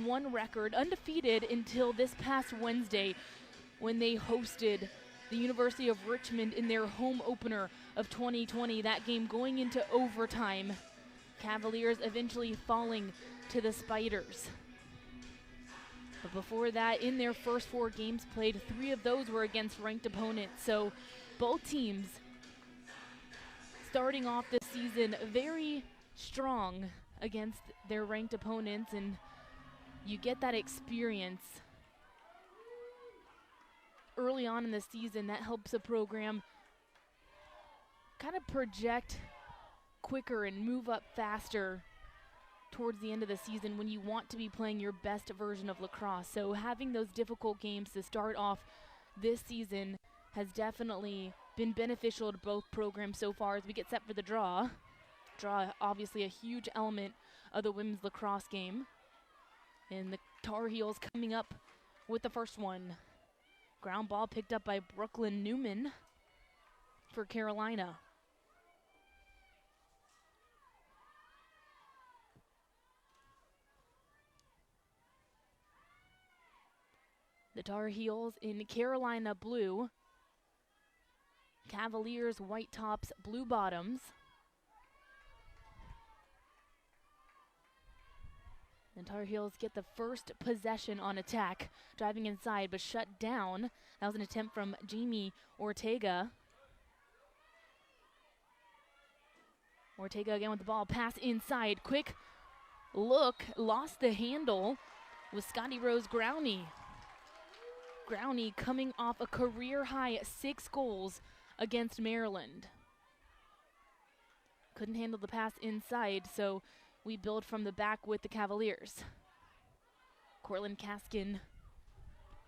6-1 record, undefeated until this past Wednesday when they hosted the University of Richmond in their home opener of 2020. That game going into overtime. Cavaliers eventually falling to the Spiders. But before that, in their first 4 games played, 3 of those were against ranked opponents. So both teams starting off this season very strong against their ranked opponents, and you get that experience early on in the season that helps a program kind of project quicker and move up faster towards the end of the season when you want to be playing your best version of lacrosse. So having those difficult games to start off this season has definitely been beneficial to both programs so far as we get set for the draw. Draw, obviously a huge element of the women's lacrosse game. And the Tar Heels coming up with the first one. Ground ball picked up by Brooklyn Newman for Carolina. The Tar Heels in Carolina blue. Cavaliers white tops, blue bottoms. And Tar Heels get the first possession on attack, driving inside but shut down. That was an attempt from Jamie Ortega. Ortega again with the ball, pass inside, quick look, lost the handle with Scotty Rose Growney. Growney coming off a career-high 6 goals against Maryland. Couldn't handle the pass inside, so we build from the back with the Cavaliers. Cortland Kaskin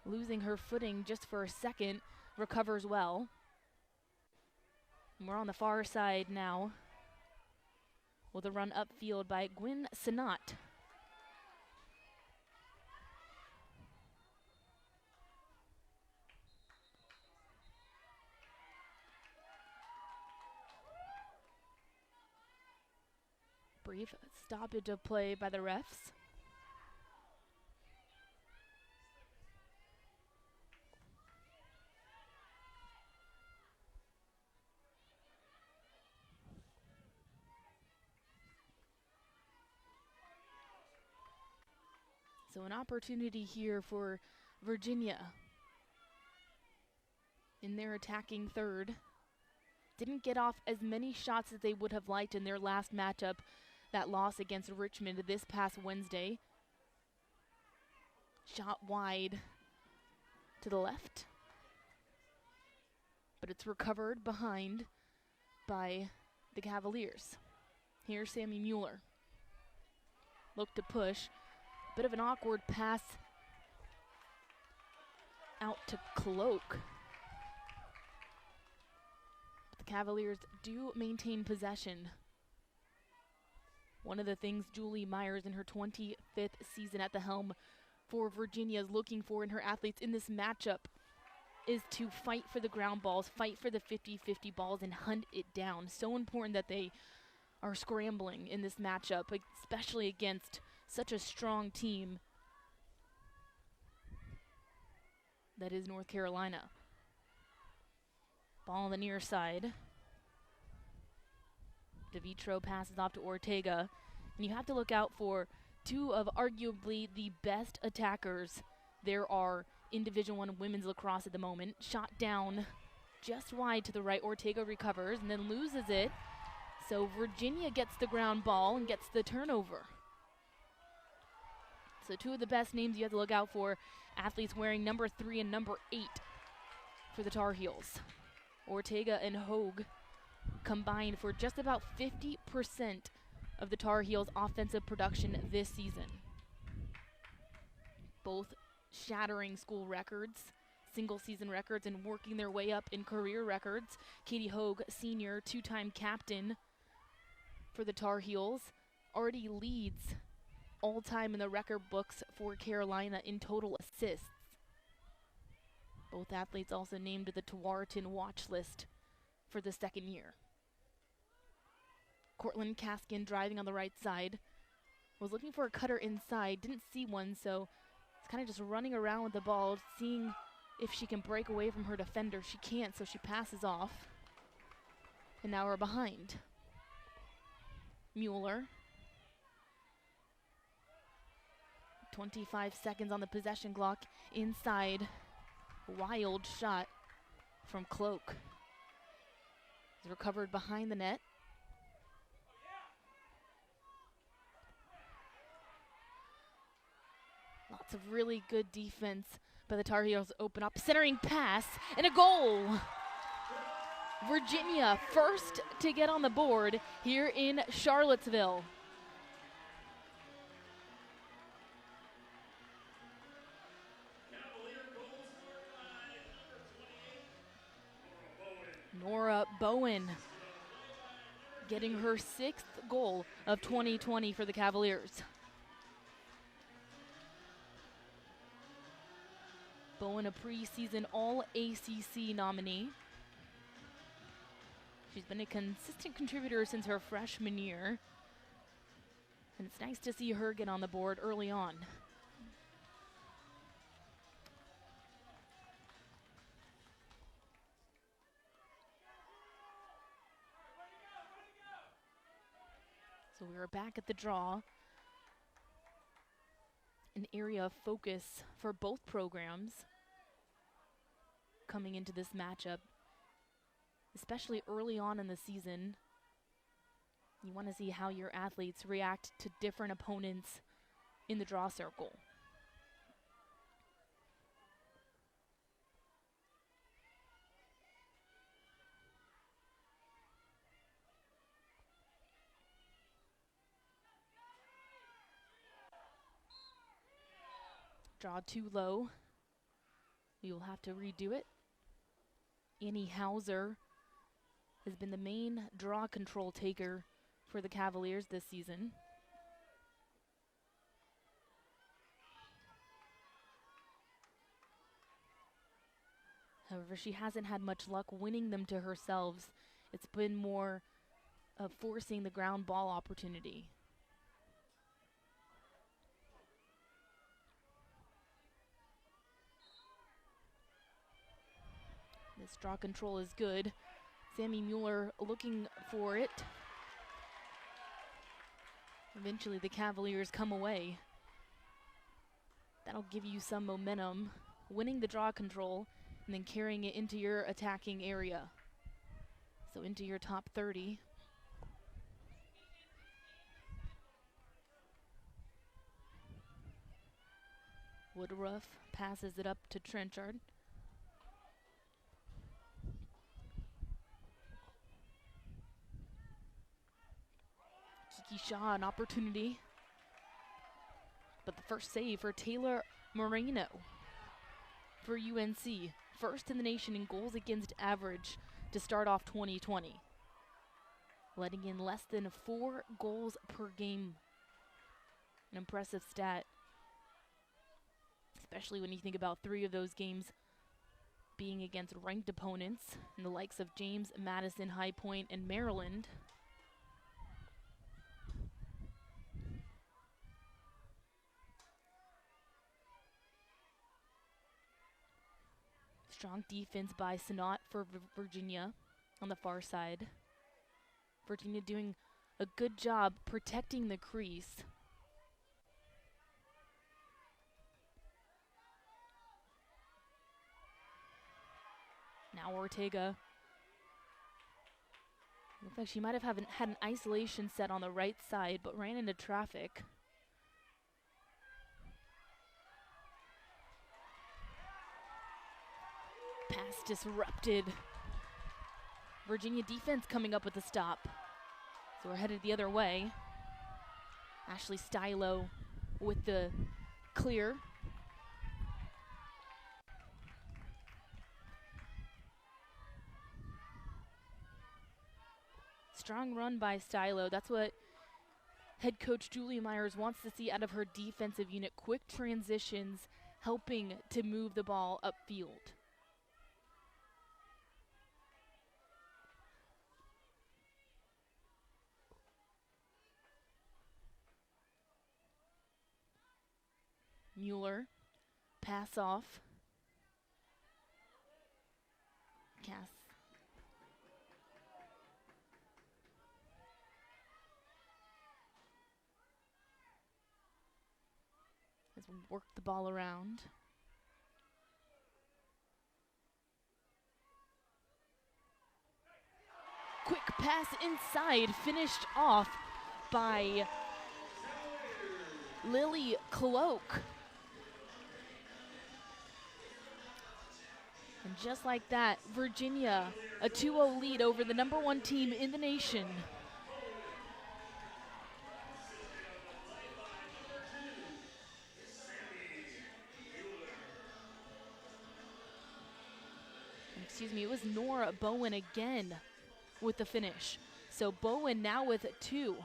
losing her footing just for a second, recovers well. And we're on the far side now with a run upfield by Gwen Sinat. Brief stoppage of play by the refs. So an opportunity here for Virginia in their attacking third. Didn't get off as many shots as they would have liked in their last matchup, that loss against Richmond this past Wednesday. Shot wide to the left, but it's recovered behind by the Cavaliers. Here's Sammy Mueller. Look to push. Bit of an awkward pass out to Cloak. The Cavaliers do maintain possession. One of the things Julie Myers in her 25th season at the helm for Virginia is looking for in her athletes in this matchup is to fight for the ground balls, fight for the 50-50 balls, and hunt it down. So important that they are scrambling in this matchup, especially against such a strong team that is North Carolina. Ball on the near side. DeVitro passes off to Ortega. And you have to look out for 2 of arguably the best attackers there are in Division I women's lacrosse at the moment. Shot down just wide to the right. Ortega recovers and then loses it. So Virginia gets the ground ball and gets the turnover. So 2 of the best names you have to look out for, athletes wearing number 3 and number 8 for the Tar Heels. Ortega and Hogue combined for just about 50% of the Tar Heels' offensive production this season. Both shattering school records, single season records, and working their way up in career records. Katie Hogue, senior, 2-time captain for the Tar Heels, already leads all time in the record books for Carolina in total assists. Both athletes also named to the Tewaaraton watch list for the second year. Cortland Kaskin driving on the right side. Was looking for a cutter inside, didn't see one, so it's kind of just running around with the ball, seeing if she can break away from her defender. She can't, so she passes off. And now we're behind. Mueller. 25 seconds on the possession clock. Inside. Wild shot from Cloak. It's recovered behind the net. Lots of really good defense by the Tar Heels. Open up, centering pass, and a goal. Virginia first to get on the board here in Charlottesville. Nora Bowen getting her 6th goal of 2020 for the Cavaliers. Bowen, a preseason All-ACC nominee. She's been a consistent contributor since her freshman year. And it's nice to see her get on the board early on. So we're back at the draw. An area of focus for both programs coming into this matchup, especially early on in the season. You want to see how your athletes react to different opponents in the draw circle. Draw too low. We will have to redo it. Annie Hauser has been the main draw control taker for the Cavaliers this season. However, she hasn't had much luck winning them to herself. It's been more of forcing the ground ball opportunity. This draw control is good. Sammy Mueller looking for it. Eventually the Cavaliers come away. That'll give you some momentum, winning the draw control and then carrying it into your attacking area. So into your top 30. Woodruff passes it up to Trenchard. Kiki Shaw, an opportunity. But the first save for Taylor Moreno for UNC. First in the nation in goals against average to start off 2020. Letting in less than 4 goals per game. An impressive stat. Especially when you think about 3 of those games being against ranked opponents in the likes of James, Madison, High Point, and Maryland. Strong defense by Sanat for Virginia on the far side. Virginia doing a good job protecting the crease. Now Ortega. Looks like she might have had an isolation set on the right side, but ran into traffic. Pass disrupted. Virginia defense coming up with a stop. So we're headed the other way. Ashley Stylo with the clear. Strong run by Stylo. That's what head coach Julie Myers wants to see out of her defensive unit. Quick transitions, helping to move the ball upfield. Mueller, pass off. Cass. Has worked the ball around. Quick pass inside, finished off by Lily Cloak. And just like that, Virginia, a 2-0 lead over the #1 team in the nation. Excuse me, it was Nora Bowen again with the finish. So Bowen now with 2.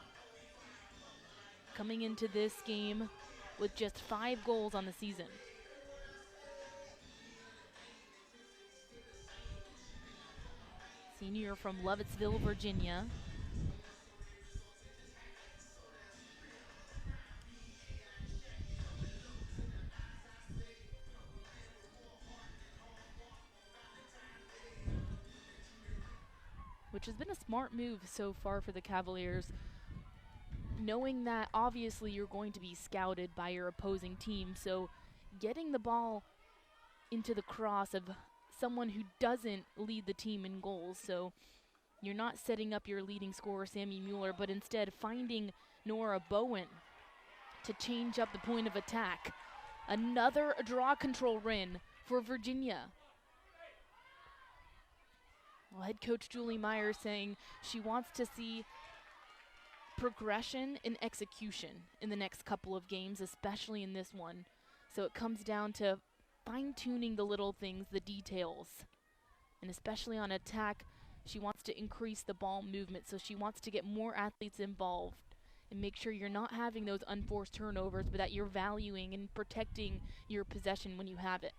Coming into this game with just 5 goals on the season. Senior from Lovettsville, Virginia. Which has been a smart move so far for the Cavaliers, knowing that obviously you're going to be scouted by your opposing team, so getting the ball into the cross of someone who doesn't lead the team in goals, so you're not setting up your leading scorer, Sammy Mueller, but instead finding Nora Bowen to change up the point of attack. Another draw control win for Virginia. Well, head coach Julie Meyer saying she wants to see progression in execution in the next couple of games, especially in this one. So it comes down to fine-tuning the little things, the details. And especially on attack, she wants to increase the ball movement, so she wants to get more athletes involved and make sure you're not having those unforced turnovers, but that you're valuing and protecting your possession when you have it.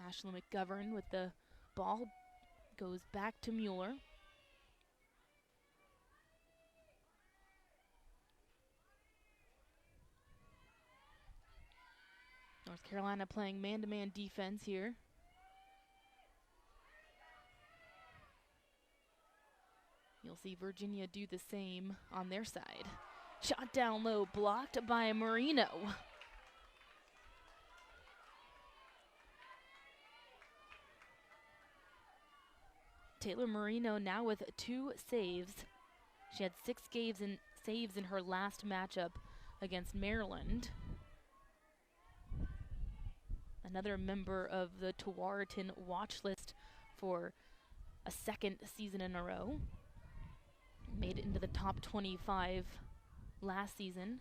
Ashley McGovern with the ball goes back to Mueller. North Carolina playing man-to-man defense here. You'll see Virginia do the same on their side. Shot down low, blocked by Marino. Taylor Marino now with 2 saves. She had 6 saves in her last matchup against Maryland. Another member of the Tewaaraton watch list for a 2nd season in a row. Made it into the top 25 last season.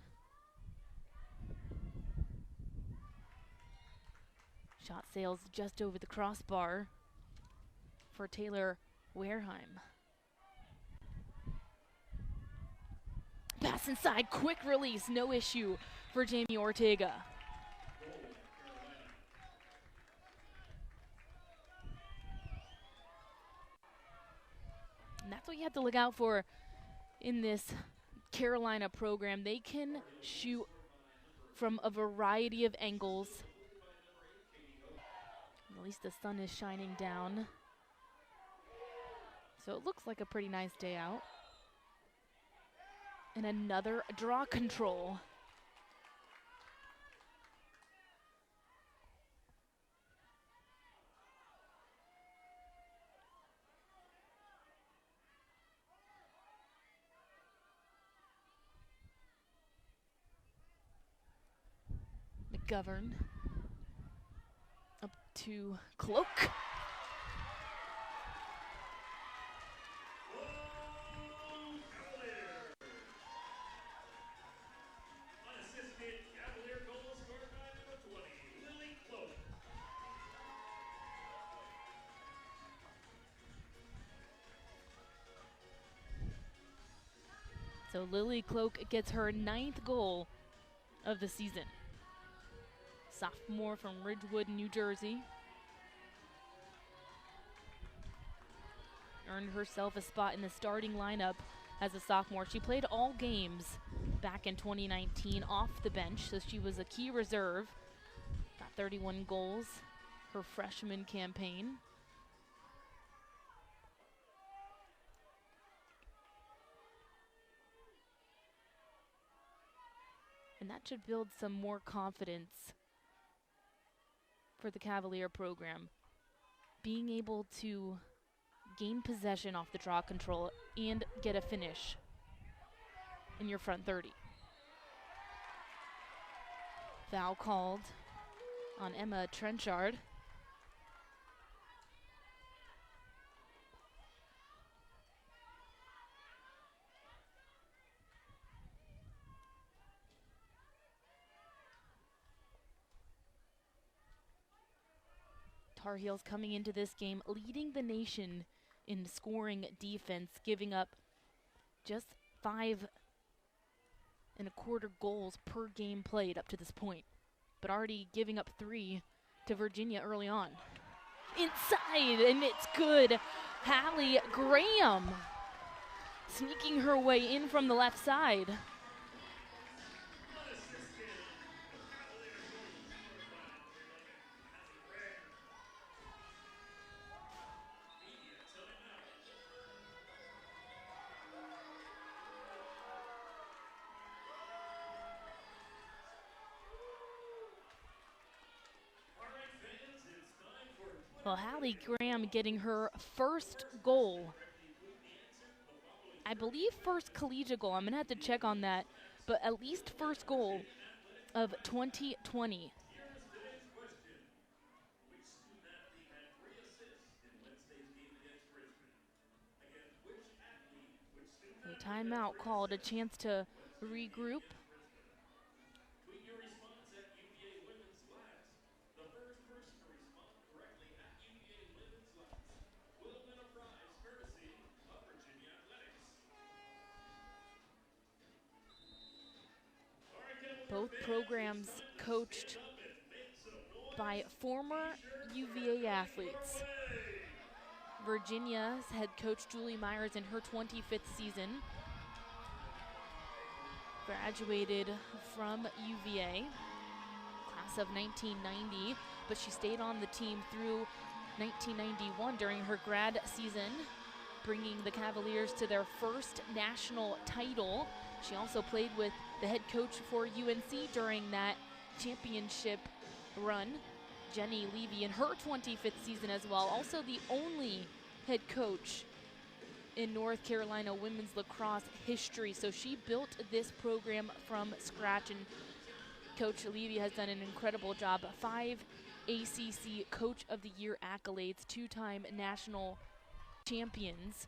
Shot sails just over the crossbar for Taylor Wareheim. Pass inside, quick release, no issue for Jamie Ortega. And that's what you have to look out for in this Carolina program. They can shoot from a variety of angles. At least the sun is shining down. So it looks like a pretty nice day out. And another draw control. McGovern up to Cloak. So Lily Cloak gets her 9th goal of the season. Sophomore from Ridgewood, New Jersey. earned herself a spot in the starting lineup as a sophomore. She played all games back in 2019 off the bench, so she was a key reserve. Got 31 goals her freshman campaign. And that should build some more confidence for the Cavalier program. Being able to gain possession off the draw control and get a finish in your front 30. Foul called on Emma Trenchard. Tar Heels coming into this game leading the nation in scoring defense, giving up just 5.25 goals per game played up to this point, but already giving up 3 to Virginia early on. Inside, and it's good. Hallie Graham sneaking her way in from the left side. Well, Hallie Graham getting her first goal. I believe first collegiate goal. I'm going to have to check on that. But at least first goal of 2020. A timeout called, a chance to regroup. Both programs coached by former UVA athletes. Virginia's head coach Julie Myers in her 25th season. Graduated from UVA, class of 1990, but she stayed on the team through 1991 during her grad season, bringing the Cavaliers to their first national title. She also played with the head coach for UNC during that championship run, Jenny Levy, in her 25th season as well. Also the only head coach in North Carolina women's lacrosse history. So she built this program from scratch, and Coach Levy has done an incredible job. 5 ACC Coach of the Year accolades, 2-time national champions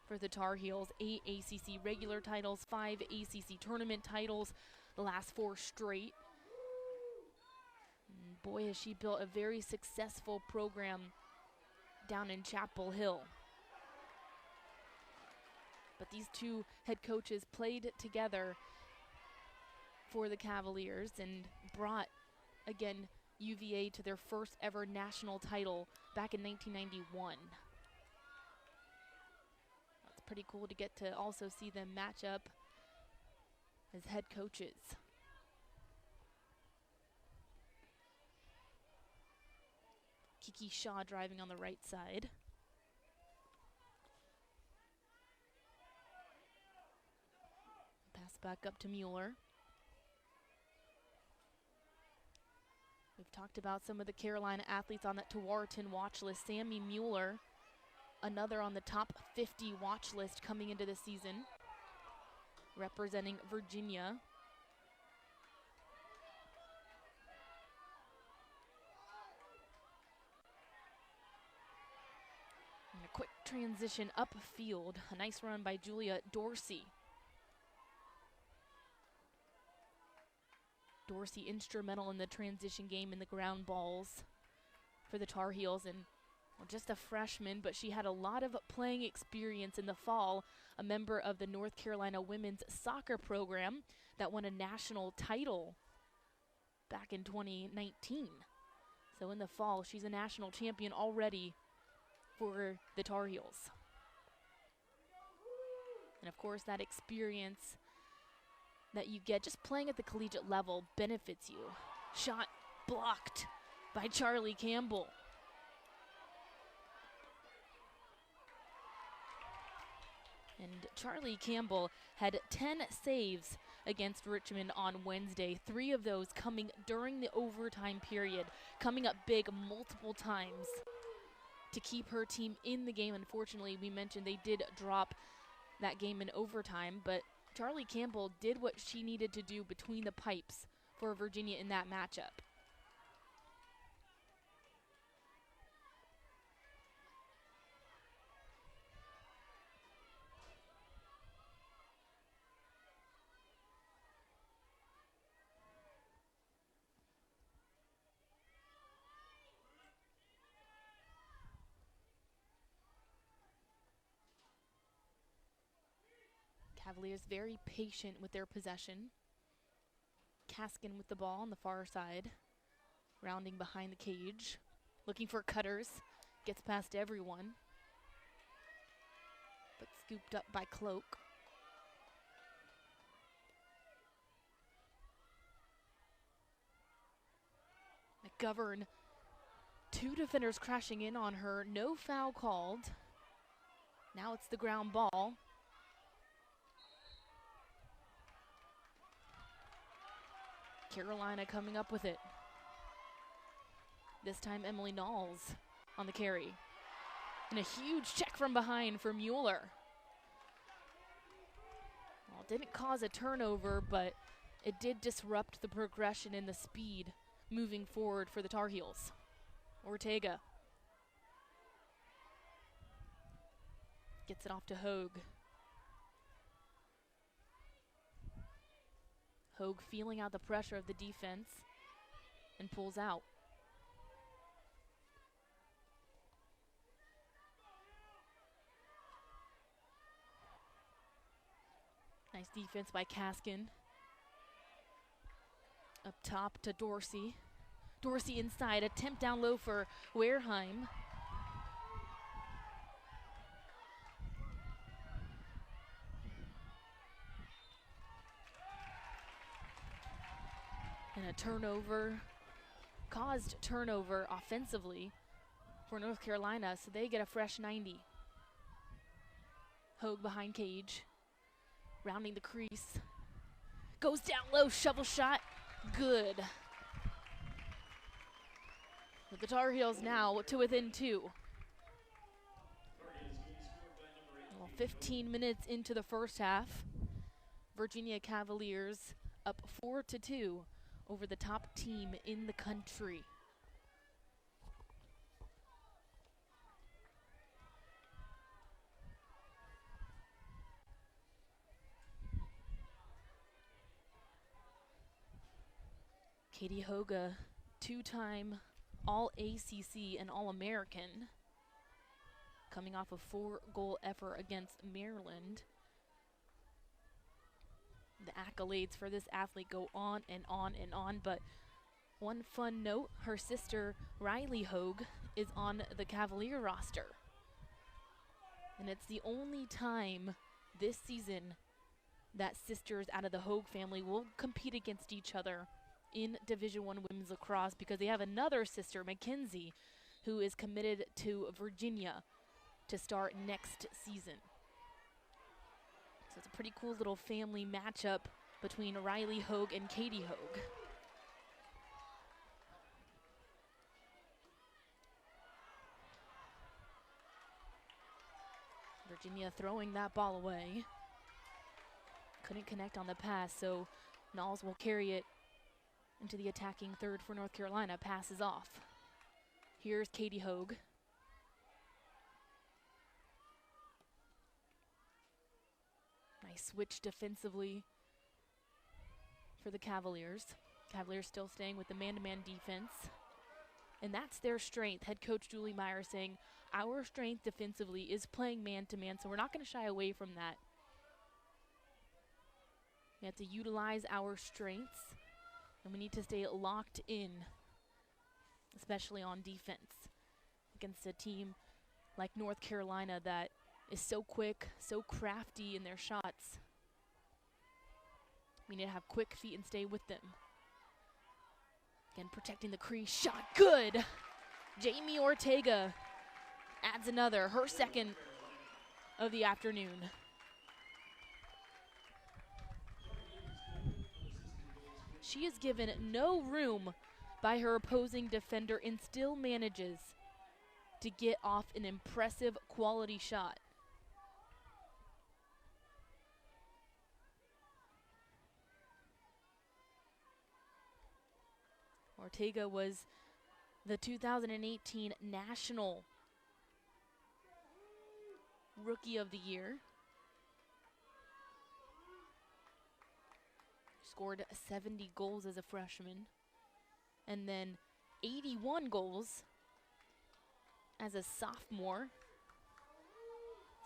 for the Tar Heels, 8 ACC regular titles, 5 ACC tournament titles, the last 4 straight. And boy, has she built a very successful program down in Chapel Hill. But these two head coaches played together for the Cavaliers and brought, again, UVA to their first ever national title back in 1991. Pretty cool to get to also see them match up as head coaches. Kiki Shaw driving on the right side. Pass back up to Mueller. We've talked about some of the Carolina athletes on that Tewaaraton watch list. Sammy Mueller, another on the top 50 watch list coming into the season, representing Virginia. And a quick transition upfield. A nice run by Julia Dorsey. Dorsey instrumental in the transition game in the ground balls for the Tar Heels, and well, just a freshman, but she had a lot of playing experience in the fall, a member of the North Carolina women's soccer program that won a national title back in 2019. So in the fall, she's a national champion already for the Tar Heels. And of course, that experience that you get just playing at the collegiate level benefits you. Shot blocked by Charlie Campbell. And Charlie Campbell had 10 saves against Richmond on Wednesday, 3 of those coming during the overtime period, coming up big multiple times to keep her team in the game. Unfortunately, we mentioned they did drop that game in overtime, but Charlie Campbell did what she needed to do between the pipes for Virginia in that matchup. Cavaliers very patient with their possession. Kaskin with the ball on the far side, rounding behind the cage, looking for cutters, gets past everyone, but scooped up by Cloak. McGovern, 2 defenders crashing in on her, no foul called. Now it's the ground ball. Carolina coming up with it. This time Emily Knowles on the carry. And a huge check from behind for Mueller. Well, it didn't cause a turnover, but it did disrupt the progression and the speed moving forward for the Tar Heels. Ortega gets it off to Hogue. Hogue feeling out the pressure of the defense and pulls out. Nice defense by Kaskin. Up top to Dorsey. Dorsey inside, attempt down low for Wareheim. And a turnover, caused turnover offensively for North Carolina, so they get a fresh 90. Hogue behind cage, rounding the crease. Goes down low, shovel shot, good. With the Tar Heels now to within 2. Well, 15 minutes into the first half, Virginia Cavaliers up 4-2 over the top team in the country. Katie Hogue, 2-time All-ACC and All-American, coming off a 4-goal effort against Maryland. The accolades for this athlete go on and on and on, but one fun note, her sister Riley Hogue is on the Cavalier roster. And it's the only time this season that sisters out of the Hogue family will compete against each other in Division I women's lacrosse, because they have another sister, Mackenzie, who is committed to Virginia to start next season. So it's a pretty cool little family matchup between Riley Hogue and Katie Hogue. Virginia throwing that ball away. Couldn't connect on the pass, so Knowles will carry it into the attacking third for North Carolina. Passes off. Here's Katie Hogue. Nice switch defensively for the Cavaliers. Cavaliers still staying with the man-to-man defense. And that's their strength. Head coach Julie Meyer saying, our strength defensively is playing man-to-man, so we're not going to shy away from that. We have to utilize our strengths, and we need to stay locked in, especially on defense, against a team like North Carolina that is so quick, so crafty in their shots. We need to have quick feet and stay with them. Again, protecting the crease. Shot good. Jamie Ortega adds another, her second of the afternoon. She is given no room by her opposing defender and still manages to get off an impressive quality shot. Ortega was the 2018 National Rookie of the Year. Scored 70 goals as a freshman, and then 81 goals as a sophomore,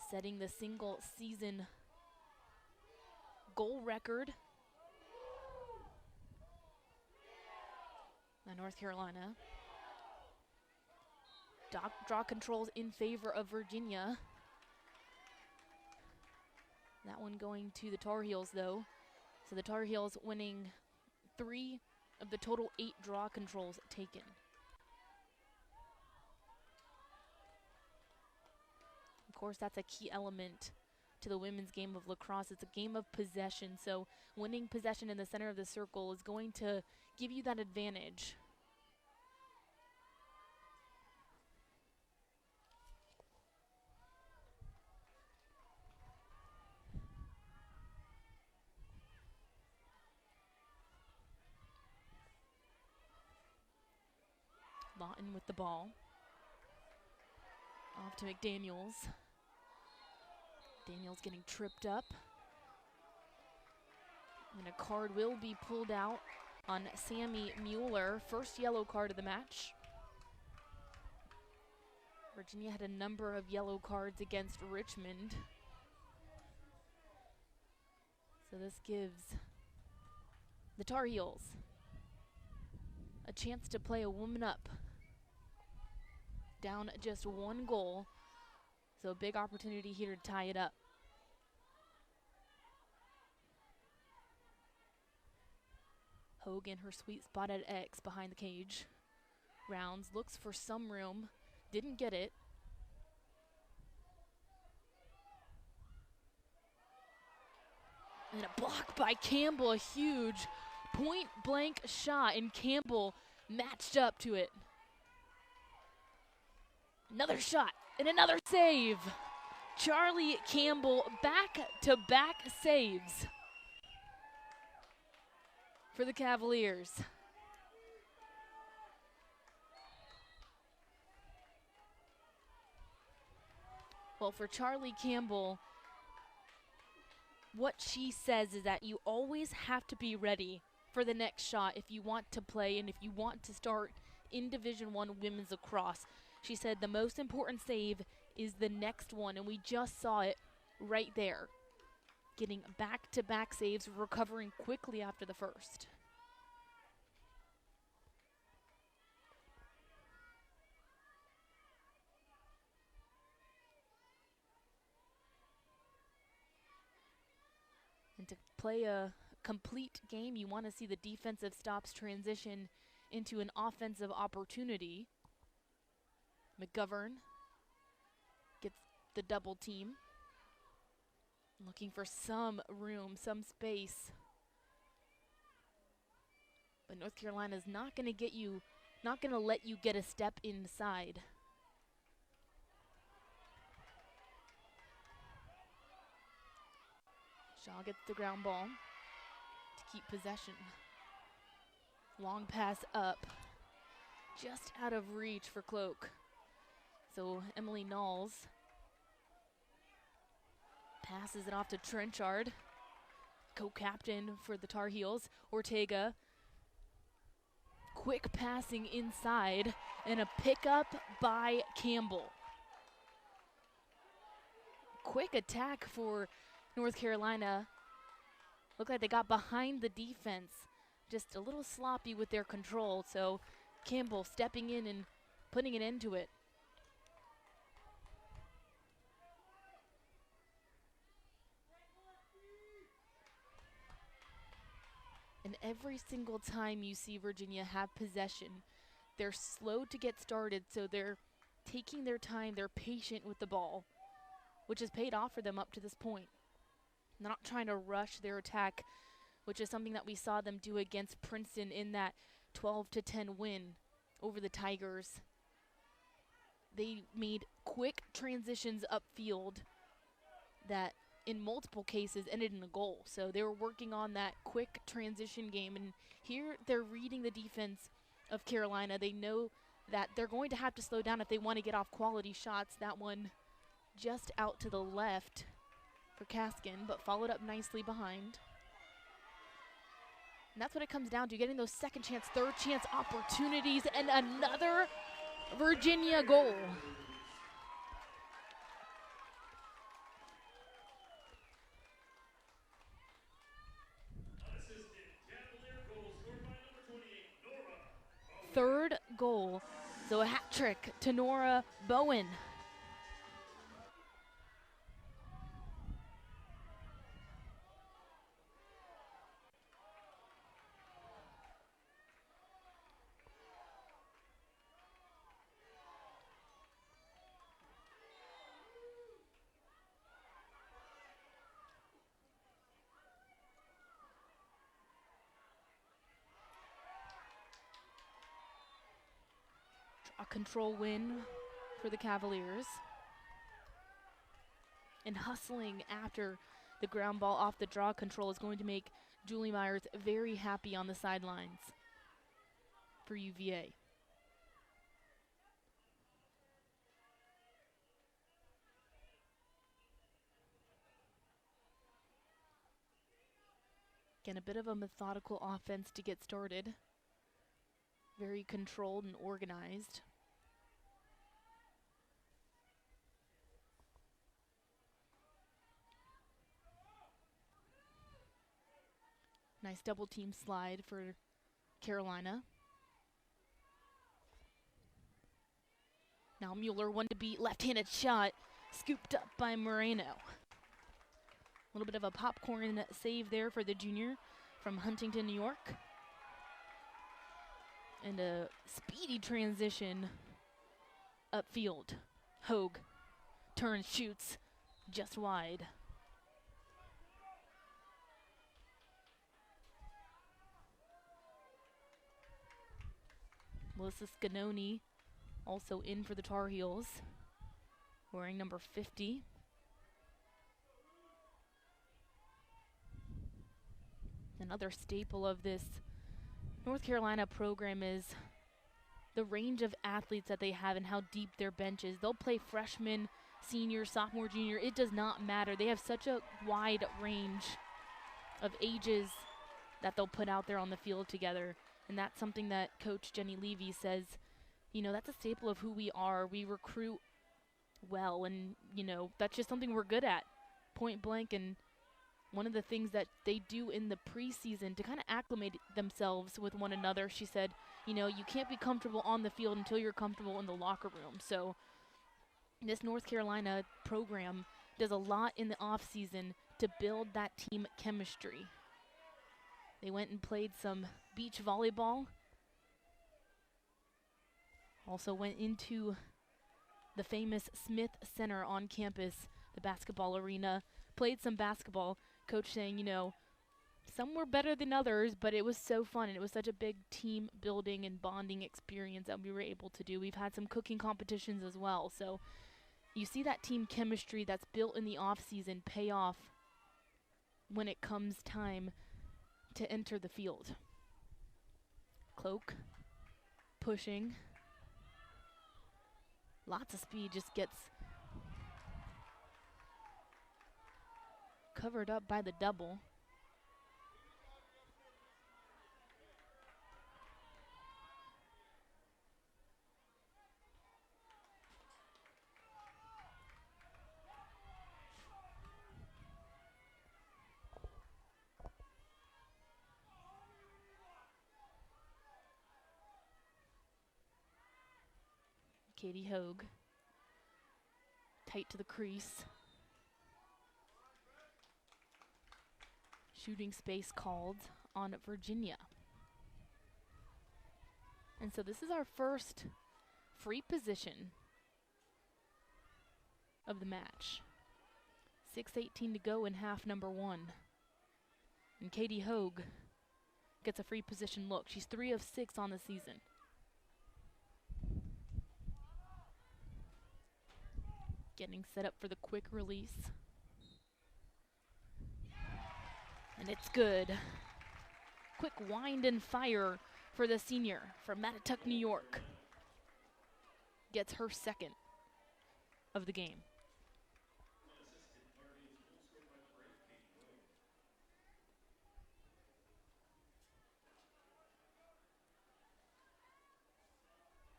setting the single season goal record. North Carolina. Draw controls in favor of Virginia. That one going to the Tar Heels, though. So the Tar Heels winning 3 of the total 8 draw controls taken. Of course, that's a key element to the women's game of lacrosse. It's a game of possession, so winning possession in the center of the circle is going to give you that advantage. Lawton with the ball. Off to McDaniels. Daniels getting tripped up. And a card will be pulled out on Sammy Mueller. First yellow card of the match. Virginia had a number of yellow cards against Richmond. So this gives the Tar Heels a chance to play a woman up. Down just 1 goal. So a big opportunity here to tie it up. Hogan, her sweet spot at X behind the cage. Rounds, looks for some room, didn't get it. And a block by Campbell, a huge point blank shot, and Campbell matched up to it. Another shot and another save. Charlie Campbell back-to-back saves for the Cavaliers. Well, for Charlie Campbell, what she says is that you always have to be ready for the next shot if you want to play and if you want to start in Division I women's lacrosse. She said the most important save is the next one, and we just saw it right there. Getting back-to-back saves, recovering quickly after the first. And to play a complete game, you want to see the defensive stops transition into an offensive opportunity. McGovern gets the double team. Looking for some room, some space. But North Carolina's not going to let you get a step inside. Shaw gets the ground ball to keep possession. Long pass up, just out of reach for Cloak. So Emily Knowles passes it off to Trenchard, co-captain for the Tar Heels. Ortega, quick passing inside, and a pickup by Campbell. Quick attack for North Carolina. Looked like they got behind the defense, just a little sloppy with their control, so Campbell stepping in and putting an end to it. every single time you see Virginia have possession, they're slow to get started, so they're taking their time, they're patient with the ball, which has paid off for them up to this point. They're not trying to rush their attack, which is something that we saw them do against Princeton in that 12-10 win over the Tigers. They made quick transitions upfield that in multiple cases ended in a goal. So they were working on that quick transition game, and here they're reading the defense of Carolina. They know that they're going to have to slow down if they want to get off quality shots. That one just out to the left for Kaskin, but followed up nicely behind. And that's what it comes down to, getting those second chance, third chance opportunities, and another Virginia goal. Third goal, so a hat trick to Nora Bowen. A control win for the Cavaliers. And hustling after the ground ball off the draw control is going to make Julie Myers very happy on the sidelines for UVA. Again, a bit of a methodical offense to get started. Very controlled and organized. Nice double team slide for Carolina. Now Mueller, one to beat, left-handed shot, scooped up by Moreno. A little bit of a popcorn save there for the junior from Huntington, New York. And a speedy transition upfield. Hogue turns, shoots, just wide. Melissa Scanoni also in for the Tar Heels, wearing number 50. Another staple of this North Carolina program is the range of athletes that they have and how deep their bench is. They'll play freshman, senior, sophomore, junior. It does not matter. They have such a wide range of ages that they'll put out there on the field together. And that's something that Coach Jenny Levy says, you know, that's a staple of who we are. We recruit well, and, you know, that's just something we're good at, point blank. And one of the things that they do in the preseason to kind of acclimate themselves with one another, she said, you know, you can't be comfortable on the field until you're comfortable in the locker room. So this North Carolina program does a lot in the offseason to build that team chemistry. They went and played some beach volleyball. Also went into the famous Smith Center on campus, the basketball arena, played some basketball. Coach saying, you know, some were better than others, but it was so fun, and it was such a big team building and bonding experience that we were able to do. We've had some cooking competitions as well. So you see that team chemistry that's built in the off-season pay off when it comes time to enter the field. Cloak, pushing. Lots of speed, just gets covered up by the double. Katie Hogue, tight to the crease. Shooting space called on Virginia. And so this is our first free position of the match. 6:18 to go in half number 1. And Katie Hogue gets a free position look. She's 3 of 6 on the season. Getting set up for the quick release. And it's good. Quick wind and fire for the senior from Mattituck, New York. Gets her second of the game.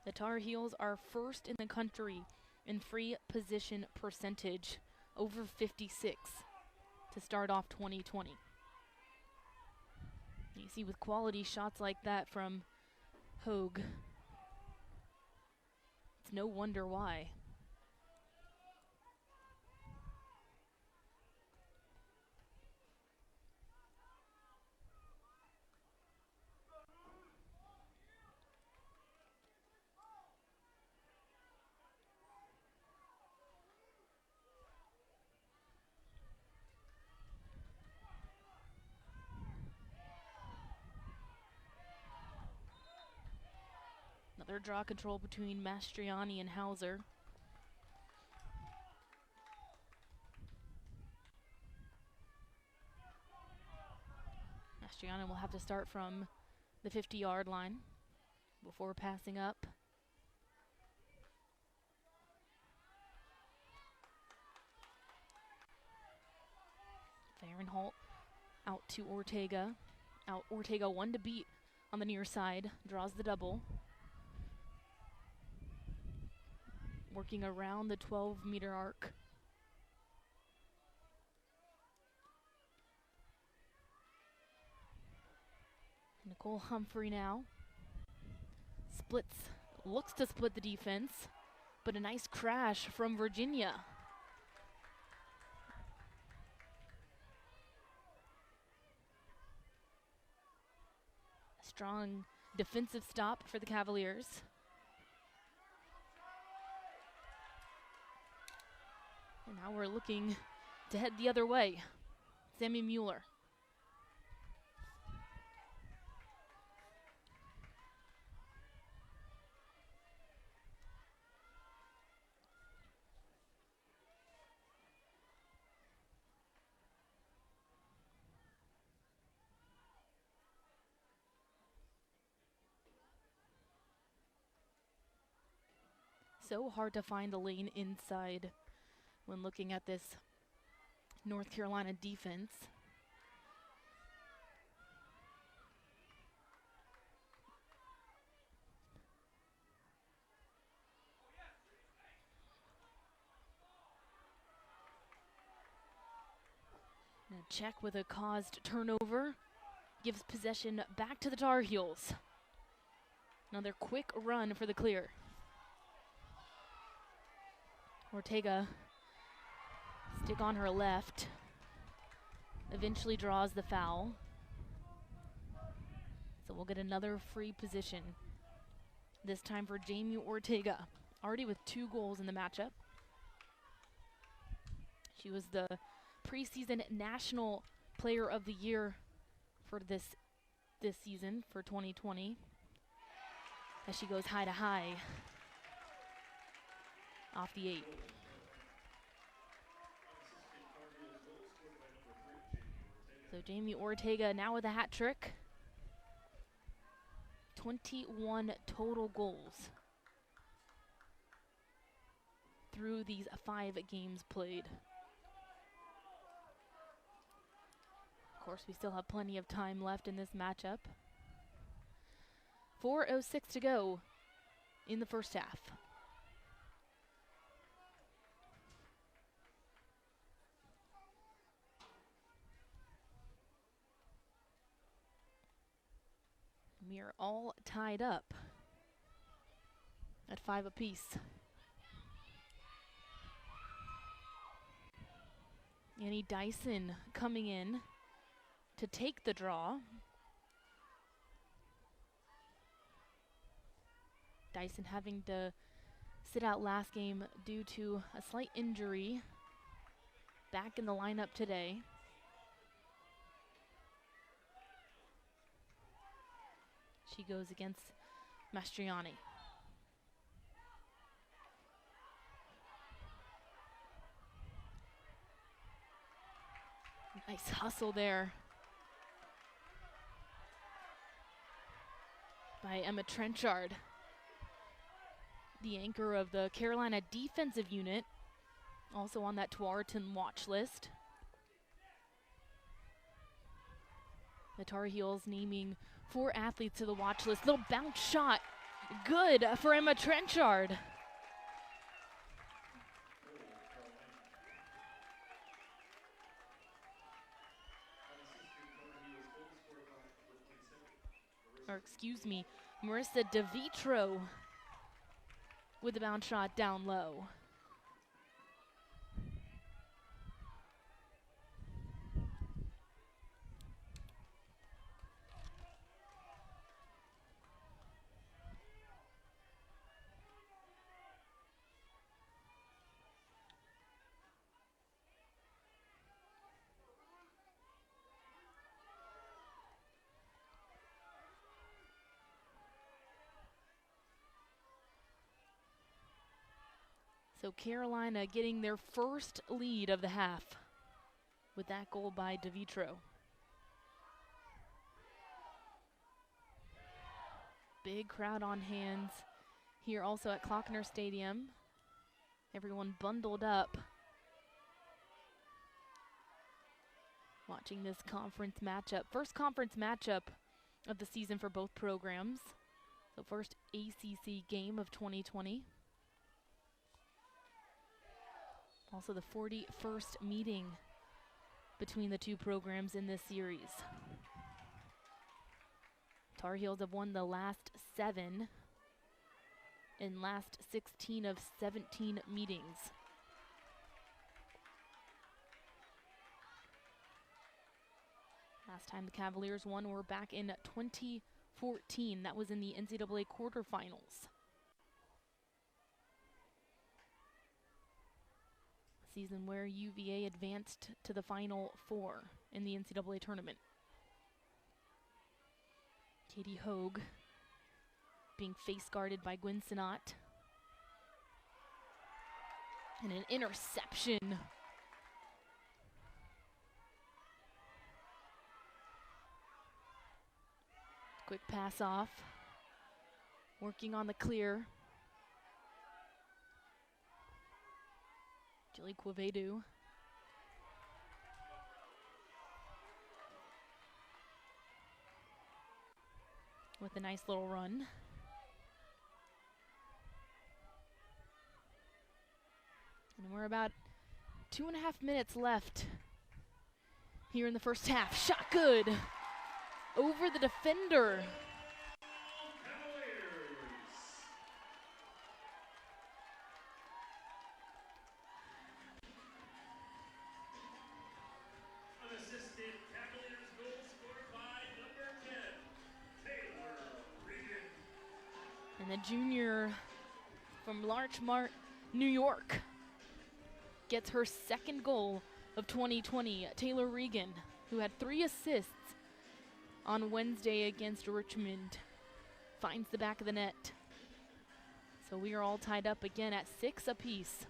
The Tar Heels are first in the country in free position percentage, over 56 to start off 2020. You see, with quality shots like that from Hogue, it's no wonder why. Another draw control between Mastriani and Hauser. Mastriani will have to start from the 50-yard line before passing up. Fahrenholt out to Ortega. Out Ortega, 1 to beat on the near side. Draws the double. Working around the 12-meter arc. Nicole Humphrey now. Looks to split the defense, but a nice crash from Virginia. A strong defensive stop for the Cavaliers. And now we're looking to head the other way. Sammy Mueller. So hard to find the lane inside when looking at this North Carolina defense. And a check with a caused turnover gives possession back to the Tar Heels. Another quick run for the clear. Ortega, stick on her left, eventually draws the foul. So we'll get another free position, this time for Jamie Ortega, already with 2 goals in the matchup. She was the preseason National Player of the Year for this season, for 2020, as she goes high to high off the 8. So Jamie Ortega now with a hat trick. 21 total goals through these 5 games played. Of course, we still have plenty of time left in this matchup. 4:06 to go in the first half. We are all tied up at 5 apiece. Annie Dyson coming in to take the draw Dyson having to sit out last game due to a slight injury. Back in the lineup today. She goes against Mastriani. Nice hustle there by Emma Trenchard, the anchor of the Carolina defensive unit, also on that Tualatin watch list. The Tar Heels naming 4 athletes to the watch list. Little bounce shot, good for Emma Trenchard. Or excuse me, Marissa DeVitro with the bounce shot down low. So Carolina getting their first lead of the half with that goal by DeVitro. Big crowd on hands here also at Klockner Stadium. Everyone bundled up, watching this conference matchup. First conference matchup of the season for both programs. So first ACC game of 2020. Also the 41st meeting between the two programs in this series. Tar Heels have won the last 7 and last 16 of 17 meetings. Last time the Cavaliers won were back in 2014. That was in the NCAA quarterfinals. Season where UVA advanced to the Final Four in the NCAA tournament. Katie Hogue being face guarded by Gwen Sinat. And an interception. Quick pass off. Working on the clear. Julie Quevedo. With a nice little run. And we're about 2.5 minutes left here in the first half. Shot good over the defender. Unassisted Cavaliers goal scored by number 10, Taylor Regan. And the junior from Larchmont, New York, gets her second goal of 2020. Taylor Regan, who had 3 assists on Wednesday against Richmond, finds the back of the net. So we are all tied up again at 6 apiece.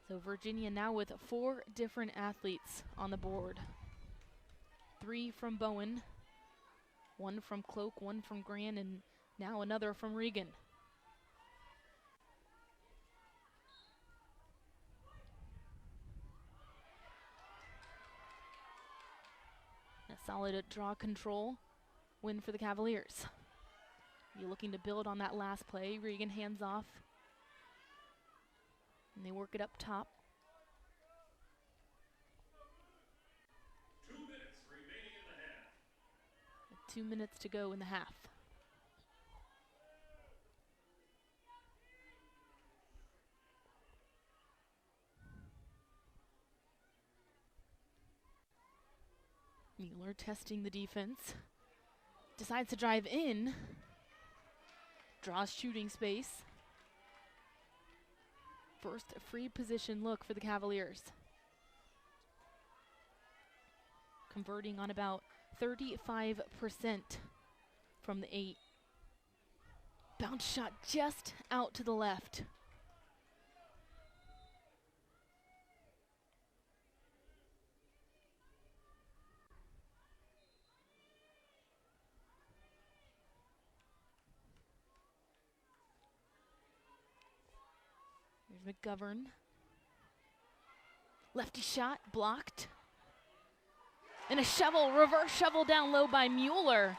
So Virginia now with 4 different athletes on the board. 3 from Bowen, 1 from Cloak, 1 from Gran, and now another from Regan. A solid draw control win for the Cavaliers. You're looking to build on that last play. Regan hands off. And they work it up top. 2 minutes remaining in the half. 2 minutes to go in the half. Mueller testing the defense. Decides to drive in. Draws shooting space. First free position look for the Cavaliers. Converting on about 35% from the 8. Bounce shot just out to the left. Here's McGovern. Lefty shot blocked. And a shovel, reverse shovel down low by Mueller.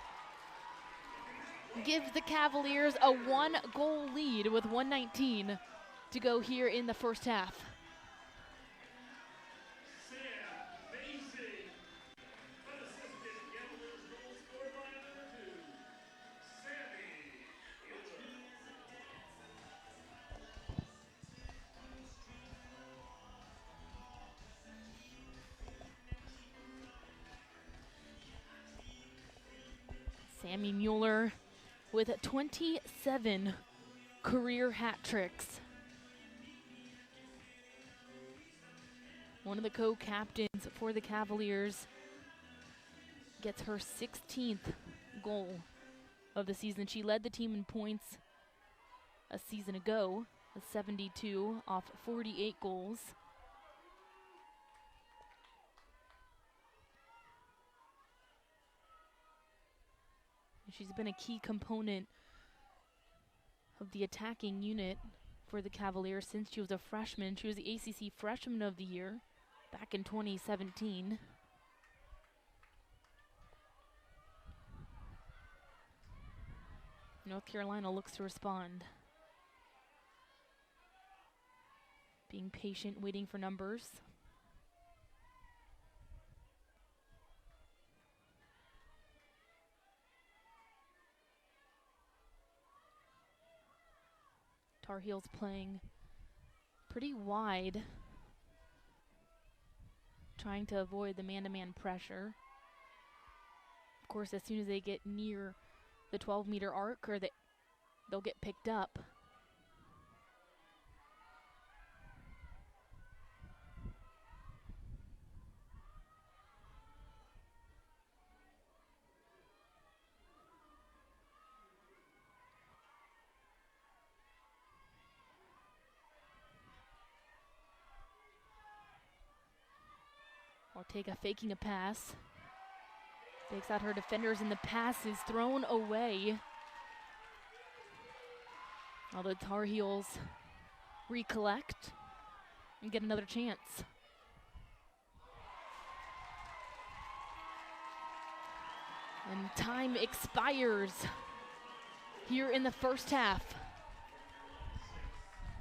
Gives the Cavaliers a 1-goal lead with 1:19 to go here in the first half. Sam Macy. Unassisted Cavaliers goal scored by number 2, Sammy Mueller. Sammy Mueller with 27 career hat tricks. One of the co-captains for the Cavaliers gets her 16th goal of the season. She led the team in points a season ago, with 72 off 48 goals. She's been a key component of the attacking unit for the Cavaliers since she was a freshman. She was the ACC Freshman of the Year back in 2017. North Carolina looks to respond. Being patient, waiting for numbers. Tar Heels playing pretty wide, trying to avoid the man-to-man pressure. Of course, as soon as they get near the 12-meter arc, or they'll get picked up. Ortega faking a pass. Takes out her defenders, and the pass is thrown away. All the Tar Heels recollect and get another chance. And time expires here in the first half.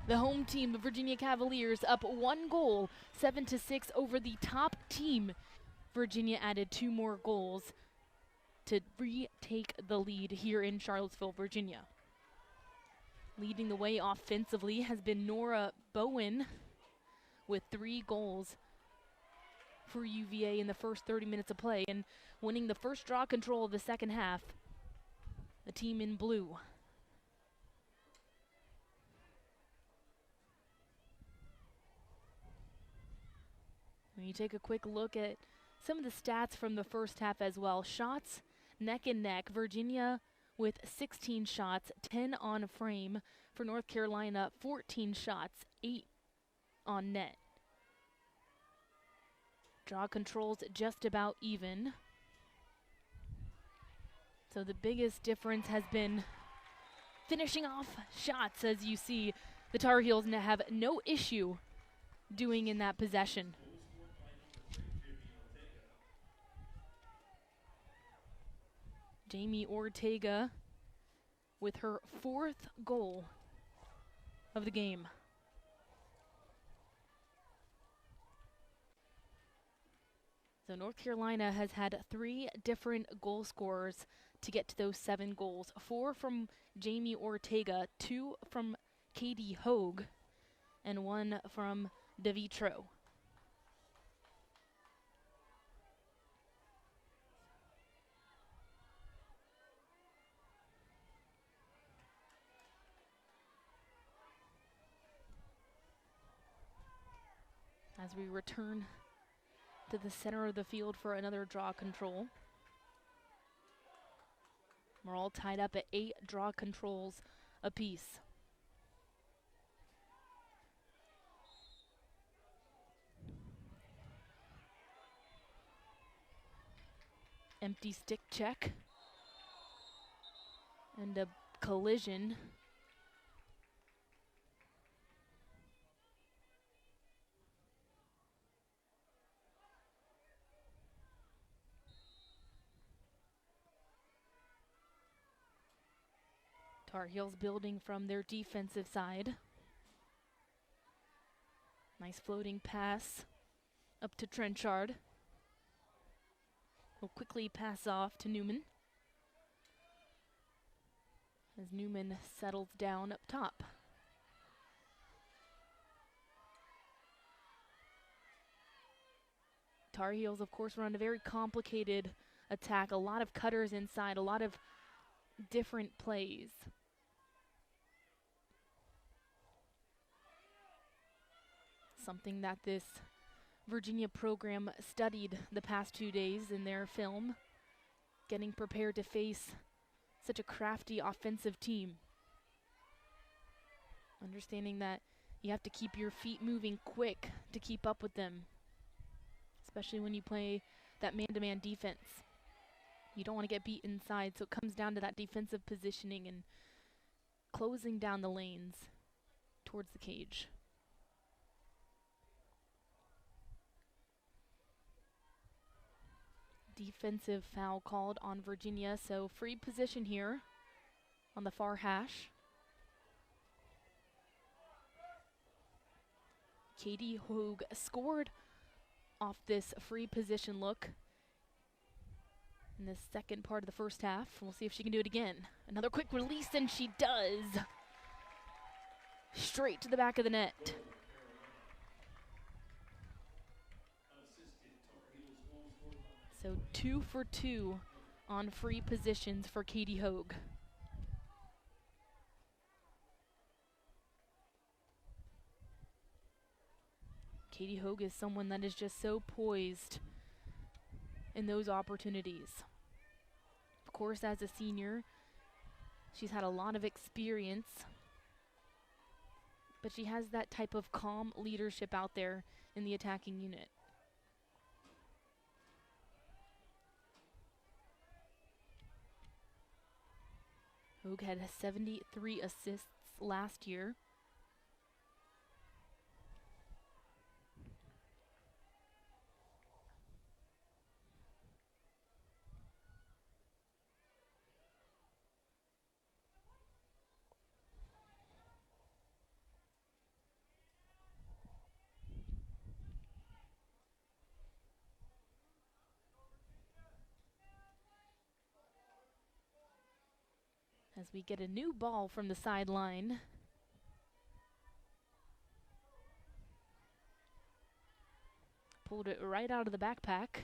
The home team, the Virginia Cavaliers, up 1 goal, 7-6 over the top team. Virginia added 2 more goals to retake the lead here in Charlottesville, Virginia. Leading the way offensively has been Nora Bowen with 3 goals for UVA in the first 30 minutes of play, and winning the first draw control of the second half, the team in blue. When you take a quick look at some of the stats from the first half as well, shots neck and neck. Virginia with 16 shots, 10 on frame. For North Carolina, 14 shots, 8 on net. Draw controls just about even. So the biggest difference has been finishing off shots, as you see the Tar Heels have no issue doing in that possession. Jamie Ortega with her 4th goal of the game. So North Carolina has had 3 different goal scorers to get to those 7 goals. 4 from Jamie Ortega, 2 from Katie Hogue, and 1 from DeVitro. as we return to the center of the field for another draw control. We're all tied up at 8 draw controls apiece. Empty stick check. And a collision. Tar Heels building from their defensive side. Nice floating pass up to Trenchard. Will quickly pass off to Newman, as Newman settles down up top. Tar Heels, of course, run a very complicated attack. A lot of cutters inside, a lot of different plays. Something that this Virginia program studied the past 2 days in their film, getting prepared to face such a crafty offensive team. Understanding that you have to keep your feet moving quick to keep up with them, especially when you play that man-to-man defense. You don't want to get beat inside, so it comes down to that defensive positioning and closing down the lanes towards the cage. Defensive foul called on Virginia, so free position here on the far hash. Katie Hogue scored off this free position look in the second part of the first half. We'll see if she can do it again. Another quick release, and she does. Straight to the back of the net. So 2 for 2 on free positions for Katie Hogue. Katie Hogue is someone that is just so poised in those opportunities. Of course, as a senior, she's had a lot of experience, but she has that type of calm leadership out there in the attacking unit. Hogue had 73 assists last year. As we get a new ball from the sideline. Pulled it right out of the backpack.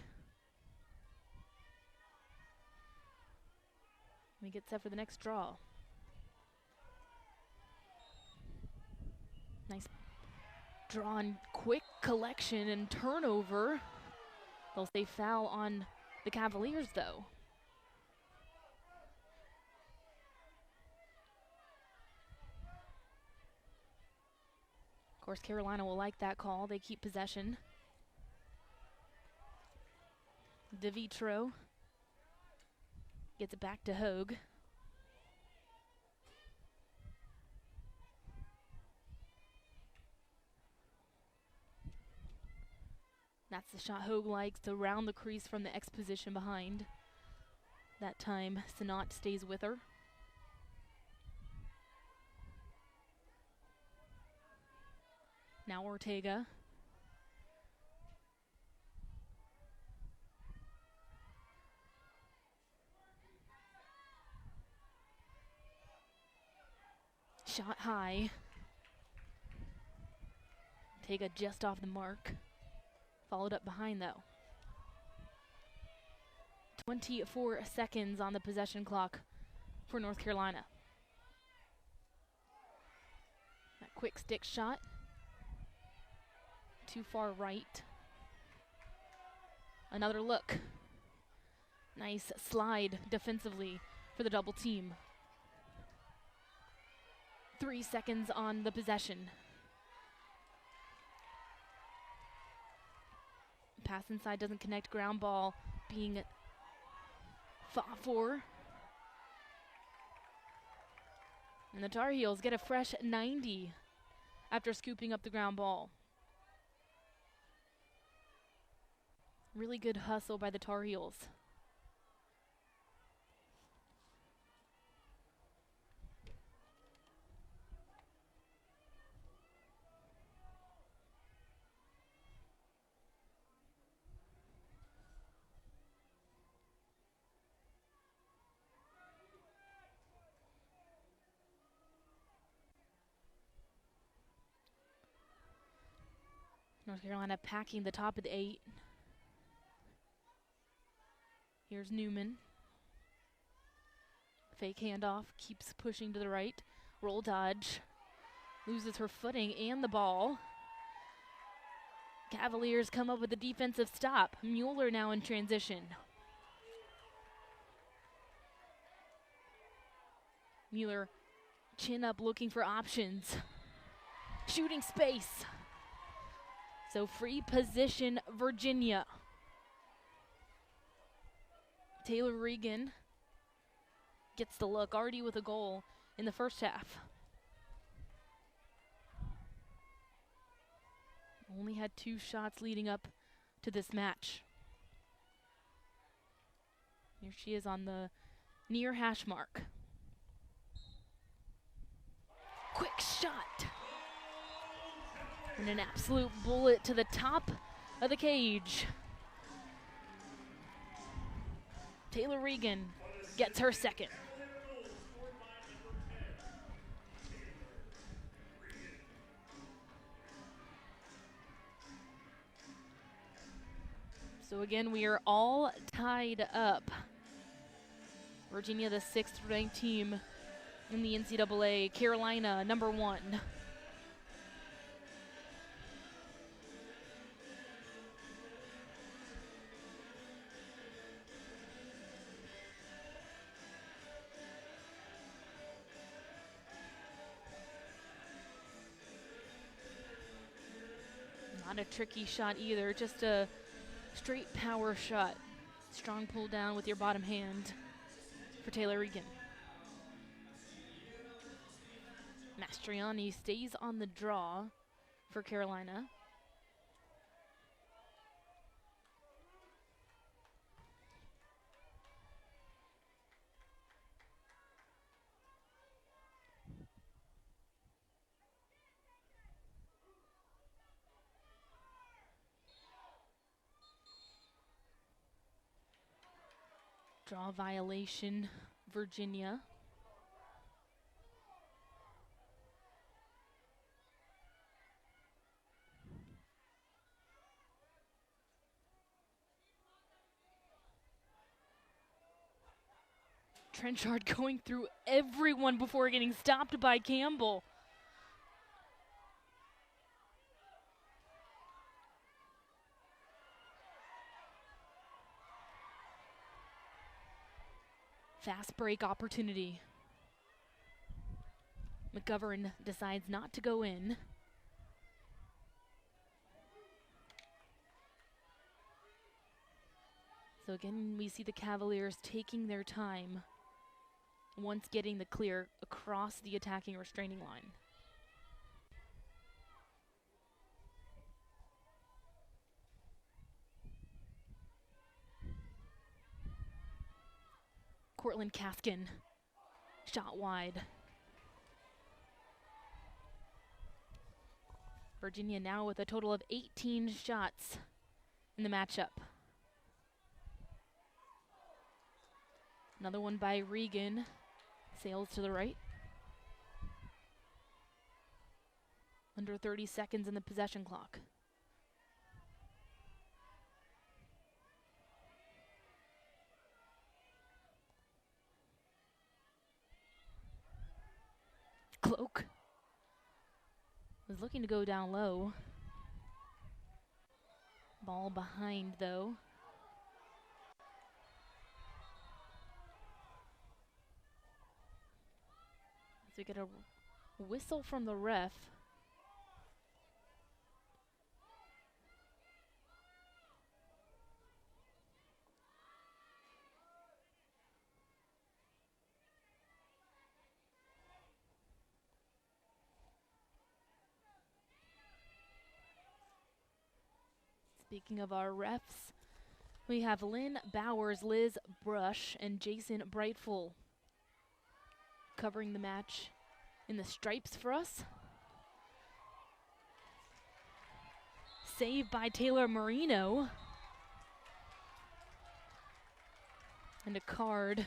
We get set for the next draw. Nice drawn, quick collection and turnover. They'll say foul on the Cavaliers, though. Of course, Carolina will like that call. They keep possession. DeVitro gets it back to Hogue. That's the shot Hogue likes, to round the crease from the X position behind. That time, Sanat stays with her. Now Ortega. Shot high. Ortega just off the mark. Followed up behind, though. 24 seconds on the possession clock for North Carolina. That quick stick shot. too far right. Another look. Nice slide defensively for the double team. 3 seconds on the possession. Pass inside doesn't connect, ground ball being fought for. And the Tar Heels get a fresh 90 after scooping up the ground ball. Really good hustle by the Tar Heels. North Carolina packing the top of the 8. Here's Newman. Fake handoff, keeps pushing to the right. Roll dodge. Loses her footing and the ball. Cavaliers come up with a defensive stop. Mueller now in transition. Mueller chin up looking for options. Shooting space. So free position, Virginia. Taylor Regan gets the look, already with a goal in the first half. Only had 2 shots leading up to this match. Here she is on the near hash mark. Quick shot. And an absolute bullet to the top of the cage. Taylor Regan gets her second. So again, we are all tied up. Virginia, the 6th ranked team in the NCAA. Carolina, number 1. Not a tricky shot either, just a straight power shot. Strong pull down with your bottom hand for Taylor Regan. Mastriani stays on the draw for Carolina. Draw violation, Virginia. Trenchard going through everyone before getting stopped by Campbell. Fast break opportunity. McGovern decides not to go in. So again, we see the Cavaliers taking their time once getting the clear across the attacking restraining line. Cortland Kaskin, shot wide. Virginia now with a total of 18 shots in the matchup. Another one by Regan, sails to the right. Under 30 seconds in the possession clock. Cloak was looking to go down low. Ball behind, though. As we get a whistle from the ref. Speaking of our refs, we have Lynn Bowers, Liz Brush, and Jason Brightful covering the match in the stripes for us. Save by Taylor Marino. And a card.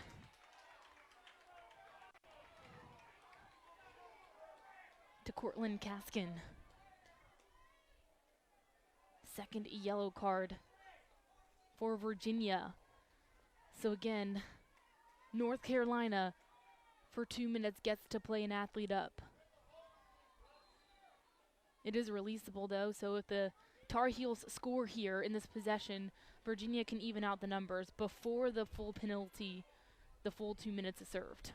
To Cortland Kaskin. Second yellow card for Virginia. So again, North Carolina for 2 minutes gets to play an athlete up. It is releasable though, so if the Tar Heels score here in this possession, Virginia can even out the numbers before the full penalty, the full 2 minutes is served.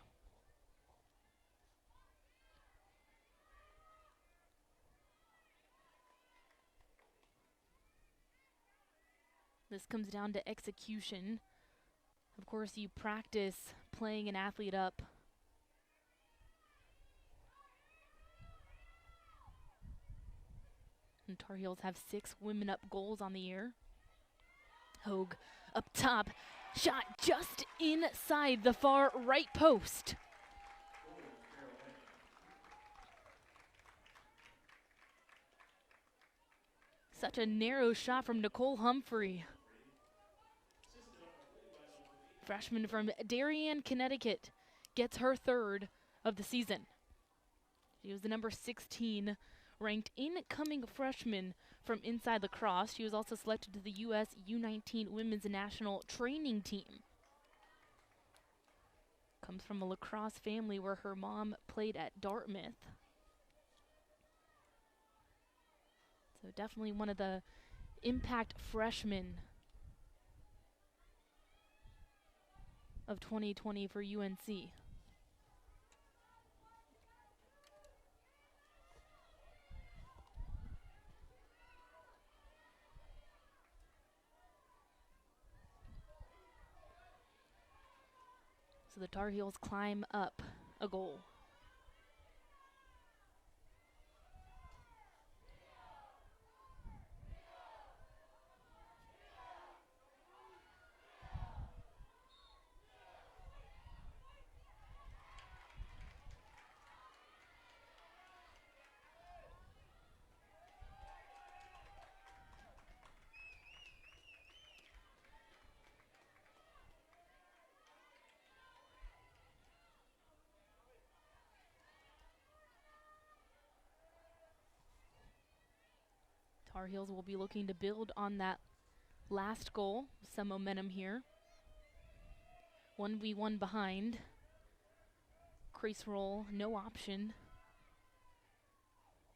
This comes down to execution. Of course, you practice playing an athlete up. And Tar Heels have 6 women up goals on the year. Hogue up top, shot just inside the far right post. Such a narrow shot from Nicole Humphrey. Freshman from Darien, Connecticut, gets her 3rd of the season. She was the number 16 ranked incoming freshman from inside lacrosse. She was also selected to the U.S. U19 Women's National Training Team. Comes from a lacrosse family where her mom played at Dartmouth. So definitely one of the impact freshmen of 2020 for UNC. So the Tar Heels climb up a goal. Tar Heels will be looking to build on that last goal. Some momentum here. 1v1 behind. Crease roll, no option.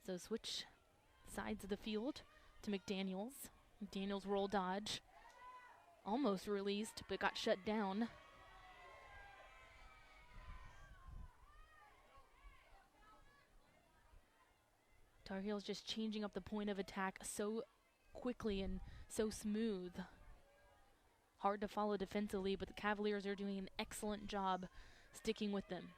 So switch sides of the field to McDaniels. McDaniels roll dodge. Almost released, but got shut down. Tar Heels just changing up the point of attack so quickly and so smooth. Hard to follow defensively, but the Cavaliers are doing an excellent job sticking with them.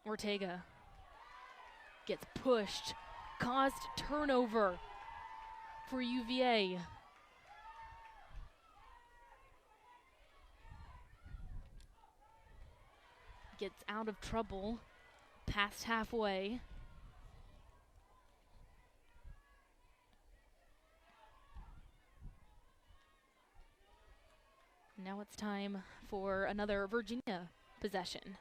Ortega gets pushed, caused turnover for UVA. Gets out of trouble, past halfway. Now it's time for another Virginia possession.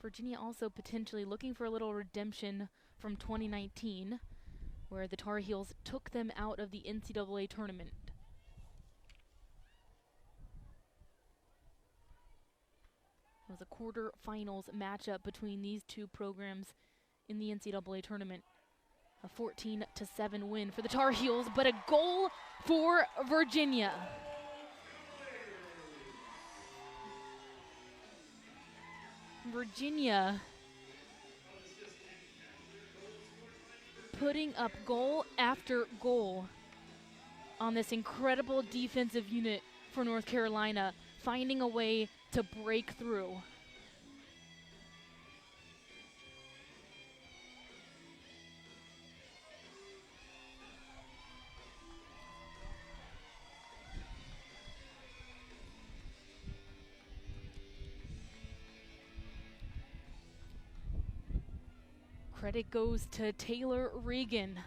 Virginia also potentially looking for a little redemption from 2019, where the Tar Heels took them out of the NCAA tournament. It was a quarterfinals matchup between these two programs in the NCAA tournament. A 14-7 win for the Tar Heels, but a goal for Virginia. Virginia putting up goal after goal on this incredible defensive unit for North Carolina, finding a way to break through. Credit goes to Taylor Regan.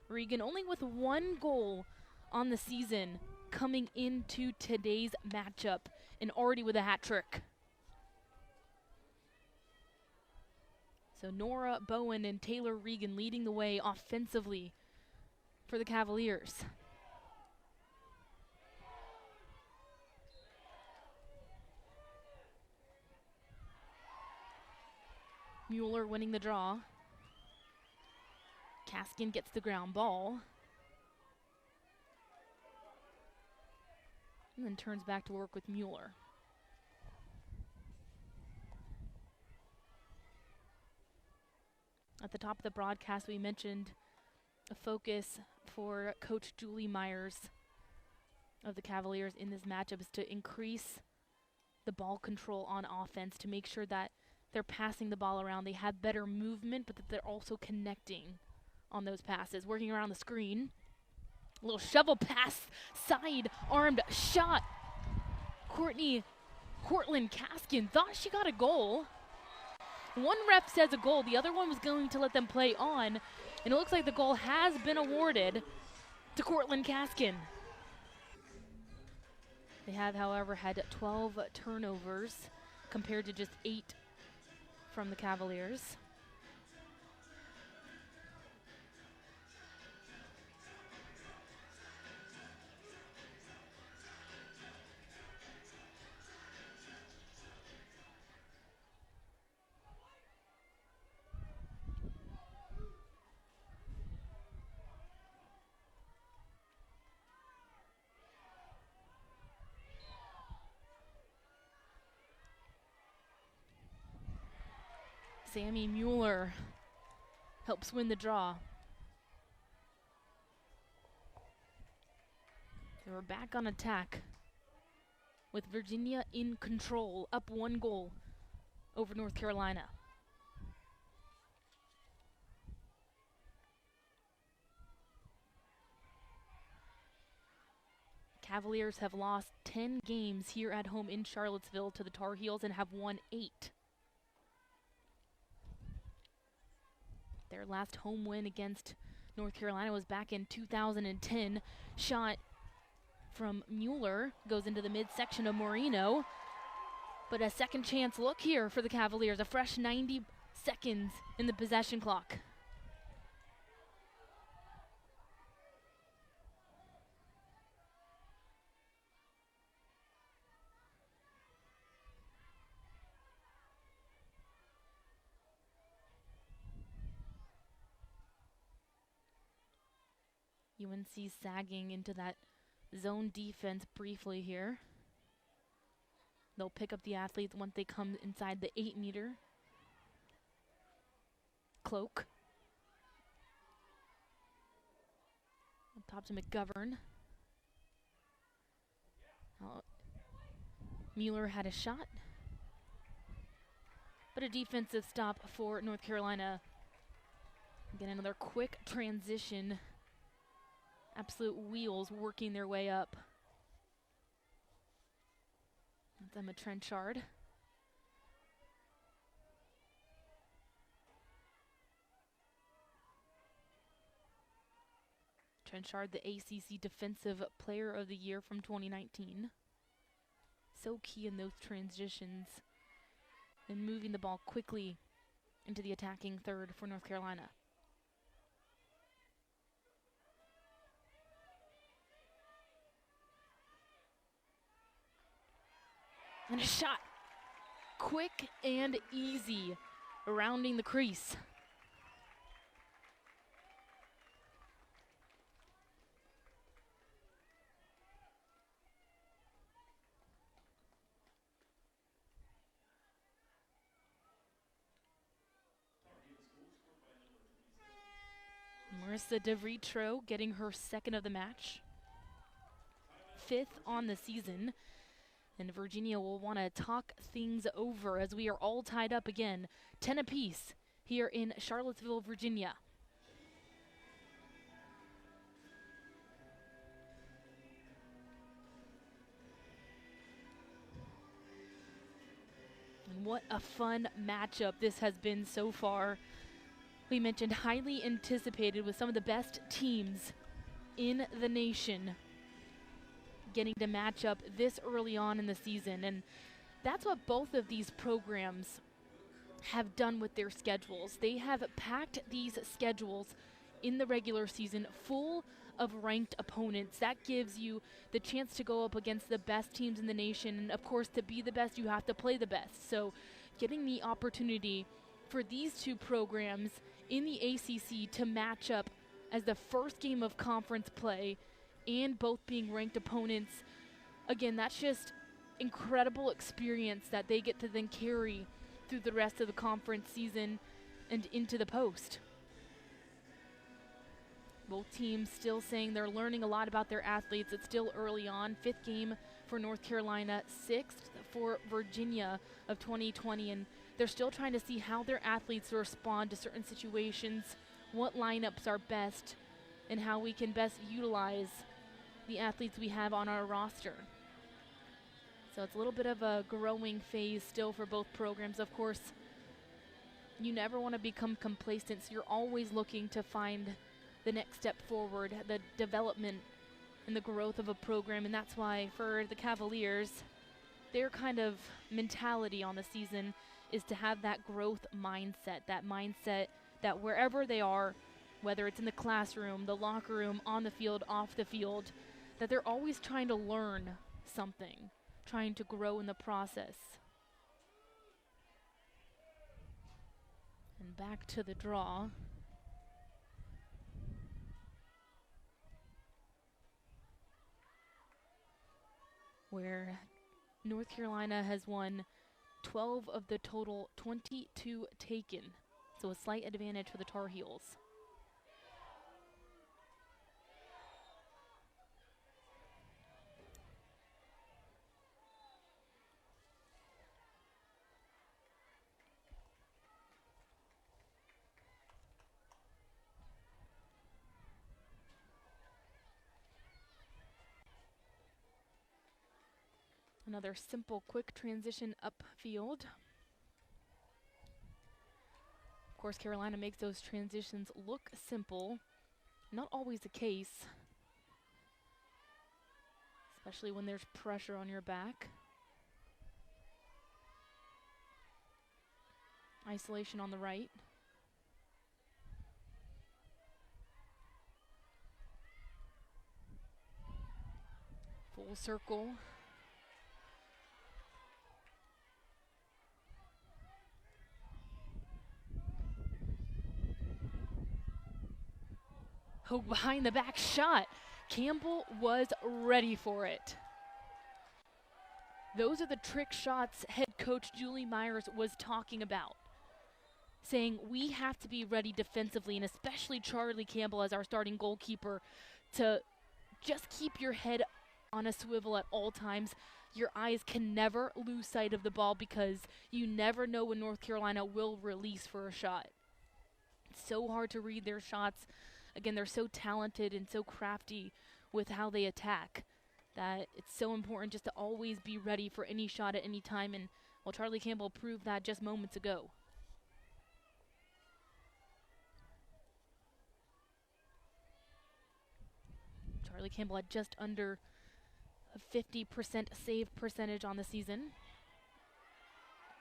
Regan only with one goal on the season coming into today's matchup and already with a hat trick. So Nora Bowen and Taylor Regan leading the way offensively for the Cavaliers. Mueller winning the draw. Kaskin gets the ground ball. And then turns back to work with Mueller. At the top of the broadcast, we mentioned a focus for Coach Julie Myers of the Cavaliers in this matchup is to increase the ball control on offense, to make sure that they're passing the ball around. They have better movement, but that they're also connecting on those passes. Working around the screen. A little shovel pass, side-armed shot. Cortland Kaskin thought she got a goal. One ref says a goal. The other one was going to let them play on. And it looks like the goal has been awarded to Cortland Kaskin. They have, however, had 12 turnovers compared to just 8 from the Cavaliers. Sammy Mueller helps win the draw. So we're back on attack with Virginia in control, up 1 goal over North Carolina. Cavaliers have lost 10 games here at home in Charlottesville to the Tar Heels and have won 8. Their last home win against North Carolina was back in 2010. Shot from Mueller goes into the midsection of Moreno. But a second chance look here for the Cavaliers. A fresh 90 seconds in the possession clock. UNC sagging into that zone defense briefly here. They'll pick up the athletes once they come inside the 8-meter. Cloak. Up top to McGovern. Mueller had a shot, but a defensive stop for North Carolina. Again, another quick transition. Absolute wheels working their way up. That's Emma Trenchard. Trenchard, the ACC Defensive Player of the Year from 2019. So key in those transitions and moving the ball quickly into the attacking third for North Carolina. And a shot, quick and easy, rounding the crease. Marissa DeVitro getting her second of the match, 5th on the season. And Virginia will want to talk things over as we are all tied up again, 10 apiece here in Charlottesville, Virginia. And what a fun matchup this has been so far. We mentioned highly anticipated with some of the best teams in the nation getting to match up this early on in the season. And that's what both of these programs have done with their schedules. They have packed these schedules in the regular season full of ranked opponents. That gives you the chance to go up against the best teams in the nation. And of course, to be the best, you have to play the best. So getting the opportunity for these two programs in the ACC to match up as the first game of conference play and both being ranked opponents, again, that's just incredible experience that they get to then carry through the rest of the conference season and into the post. Both teams still saying they're learning a lot about their athletes. It's still early on. 5th game for North Carolina, 6th for Virginia of 2020, and they're still trying to see how their athletes respond to certain situations, what lineups are best, and how we can best utilize the athletes we have on our roster. So it's a little bit of a growing phase still for both programs. Of course, you never want to become complacent, so you're always looking to find the next step forward, the development and the growth of a program. And that's why for the Cavaliers, their kind of mentality on the season is to have that growth mindset that wherever they are, whether it's in the classroom, the locker room, on the field, off the field, that they're always trying to learn something, trying to grow in the process. And back to the draw. Where North Carolina has won 12 of the total 22 taken. So a slight advantage for the Tar Heels. Another simple, quick transition upfield. Of course, Carolina makes those transitions look simple. Not always the case, especially when there's pressure on your back. Isolation on the right. Full circle. Oh, behind the back shot. Campbell was ready for it. Those are the trick shots head coach Julie Myers was talking about, saying we have to be ready defensively, and especially Charlie Campbell as our starting goalkeeper, to just keep your head on a swivel at all times. Your eyes can never lose sight of the ball because you never know when North Carolina will release for a shot. It's so hard to read their shots. Again, they're so talented and so crafty with how they attack that it's so important just to always be ready for any shot at any time. And, well, Charlie Campbell proved that just moments ago. Charlie Campbell had just under a 50% save percentage on the season.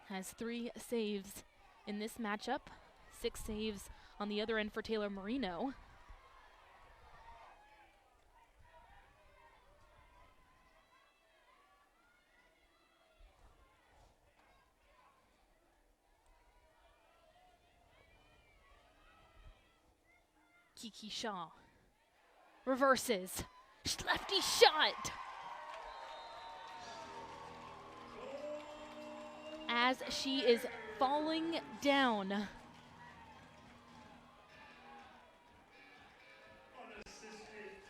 has 3 saves in this matchup, 6 saves on the other end for Taylor Marino. Kiki Shaw reverses. Lefty shot! As she is falling down. Unassisted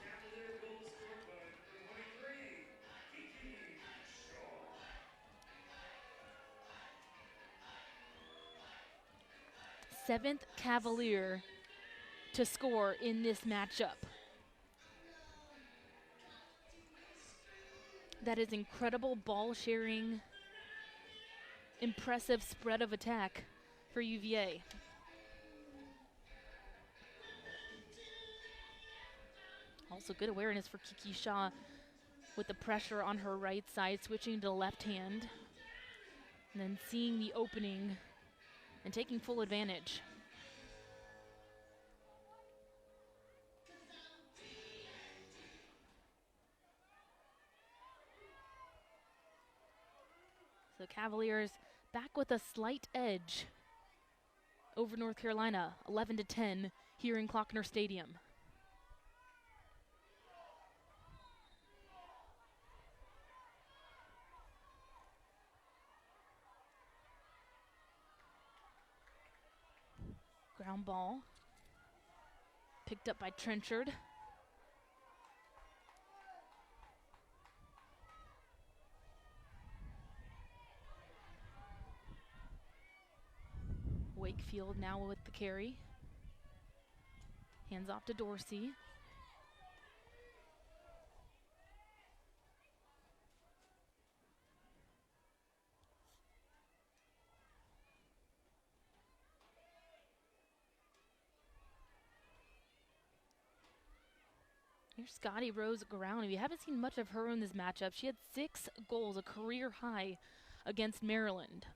Cavalier goal scored by number 23, Kiki Shaw. Seventh Cavalier to score in this matchup. That is incredible ball sharing, impressive spread of attack for UVA. Also good awareness for Kiki Shaw with the pressure on her right side, switching to left hand, and then seeing the opening and taking full advantage. So Cavaliers back with a slight edge over North Carolina, 11-10 here in Klockner Stadium. Ground ball picked up by Trenchard. Wakefield now with the carry. Hands off to Dorsey. Here's Scotty Rose Ground. We haven't seen much of her in this matchup. She had 6 goals, a career high against Maryland.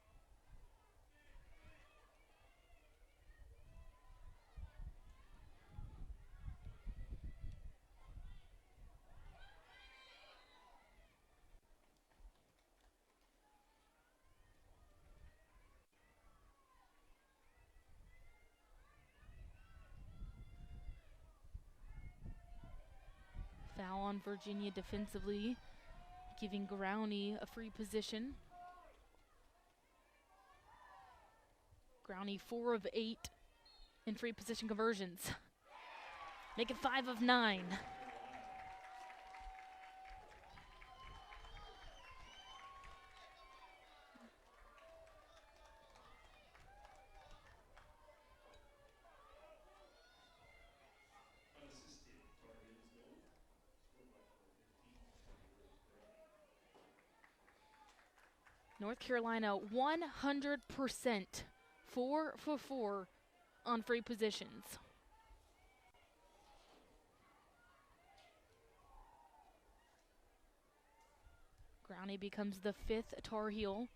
Foul on Virginia defensively, giving Growney a free position. Growney 4 of 8 in free position conversions. Make it 5 of 9. Unassisted Tar Heels goal scored by number 15, North Carolina 100%, 4 for 4 on free positions. Growney becomes the 5th Tar Heel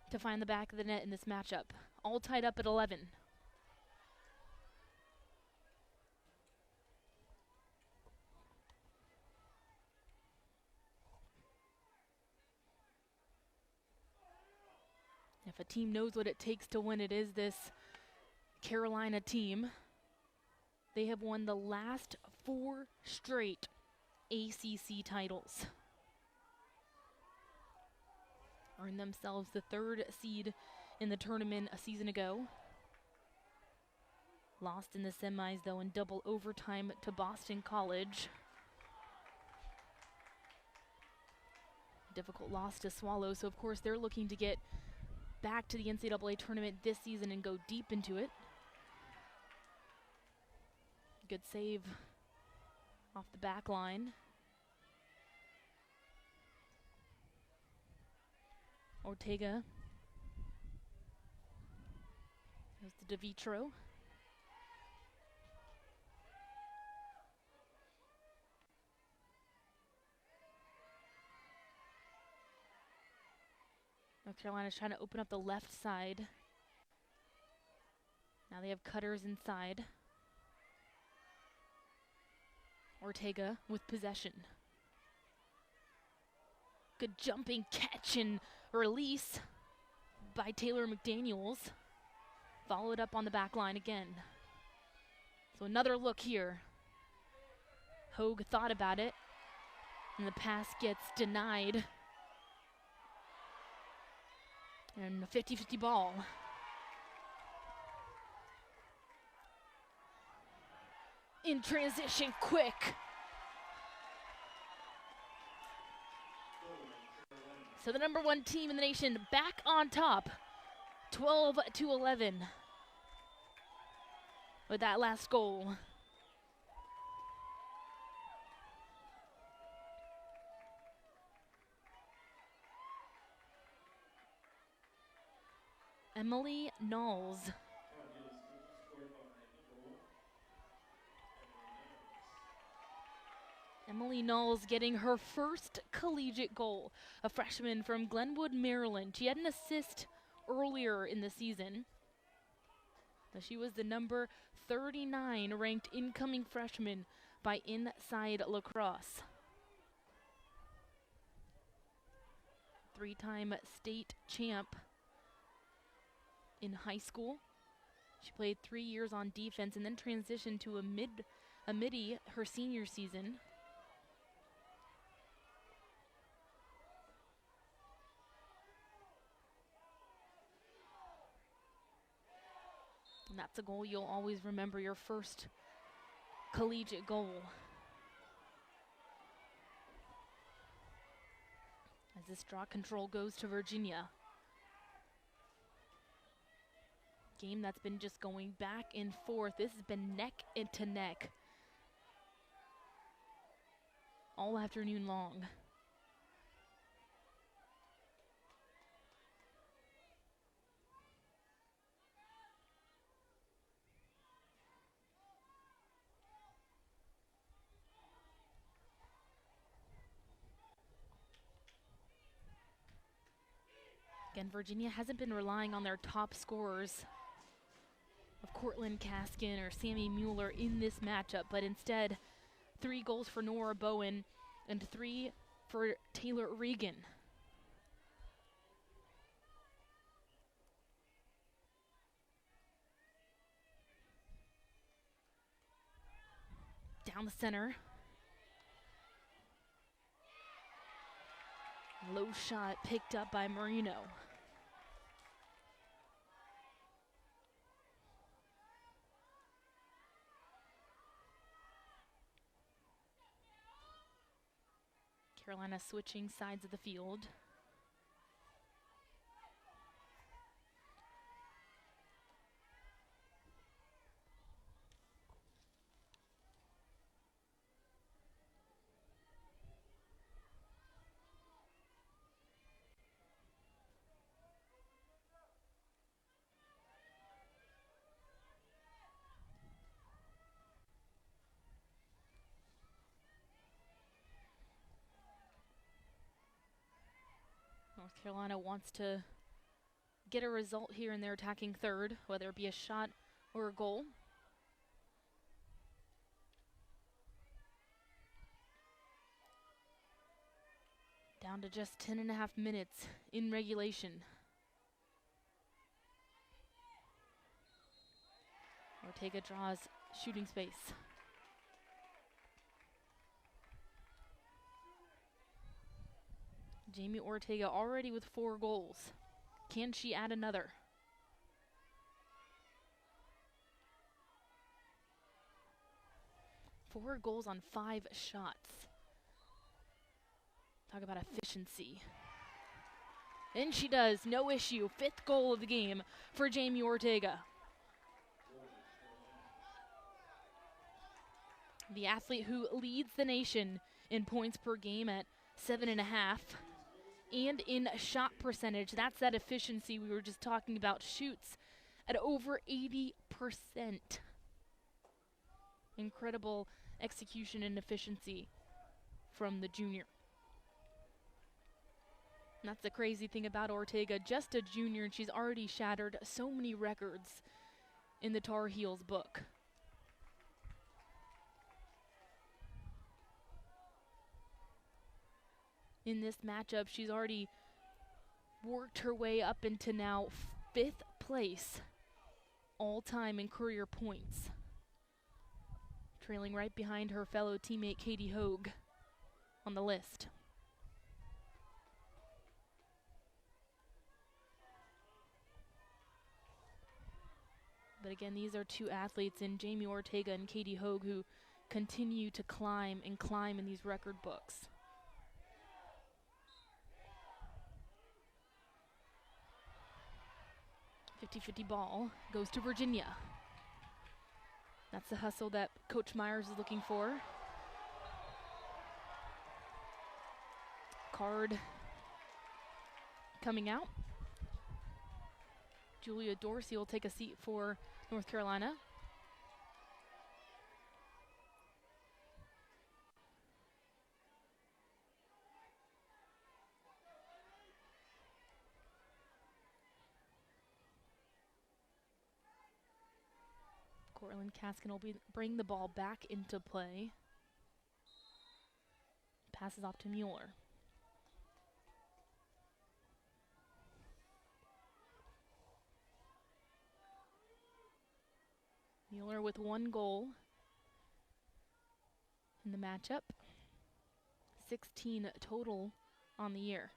to find the back of the net in this matchup. All tied up at 11. If a team knows what it takes to win, it is this Carolina team. They have won the last 4 straight ACC titles. Earned themselves the 3rd seed in the tournament a season ago. Lost in the semis, though, in double overtime to Boston College. Difficult loss to swallow, so of course they're looking to get back to the NCAA tournament this season and go deep into it. Good save off the back line. Ortega. Goes to DeVitro. North Carolina's trying to open up the left side. Now they have cutters inside. Ortega with possession. Good jumping catch and release by Taylor McDaniels. Followed up on the back line again. So another look here. Hogue thought about it, and the pass gets denied. And a 50-50 ball. In transition, quick. So the number 1 team in the nation back on top, 12-11 with that last goal. Emily Knowles. Emily Knowles getting her first collegiate goal, a freshman from Glenwood, Maryland. She had an assist earlier in the season. She was the number 39 ranked incoming freshman by Inside Lacrosse. 3-time state champ in high school. She played 3 years on defense and then transitioned to a midi her senior season. And that's a goal you'll always remember, your first collegiate goal. As this draw control goes to Virginia. Game that's been just going back and forth. This has been neck to neck all afternoon long. Again, Virginia hasn't been relying on their top scorers of Cortland Kaskin or Sammy Mueller in this matchup, but instead 3 goals for Nora Bowen and 3 for Taylor Regan. Down the center. Low shot picked up by Marino. Carolina switching sides of the field. North Carolina wants to get a result here in their attacking third, whether it be a shot or a goal. Down to just 10.5 minutes in regulation. Ortega draws shooting space. Jamie Ortega already with 4 goals. Can she add another? Four goals on 5 shots. Talk about efficiency. And she does, no issue. 5th goal of the game for Jamie Ortega. The athlete who leads the nation in points per game at 7.5. And in shot percentage, that's that efficiency we were just talking about. Shoots at over 80%. Incredible execution and efficiency from the junior. That's the crazy thing about Ortega, just a junior, and she's already shattered so many records in the Tar Heels book. In this matchup, she's already worked her way up into now 5th place all-time in career points, trailing right behind her fellow teammate Katie Hogue on the list. But again, these are two athletes in Jamie Ortega and Katie Hogue who continue to climb and climb in these record books. .50 ball goes to Virginia. That's the hustle that Coach Myers is looking for. Card coming out. Julia Dorsey will take a seat for North Carolina. Cortland Caskin will bring the ball back into play. Passes off to Mueller. Mueller with 1 goal in the matchup. 16 total on the year.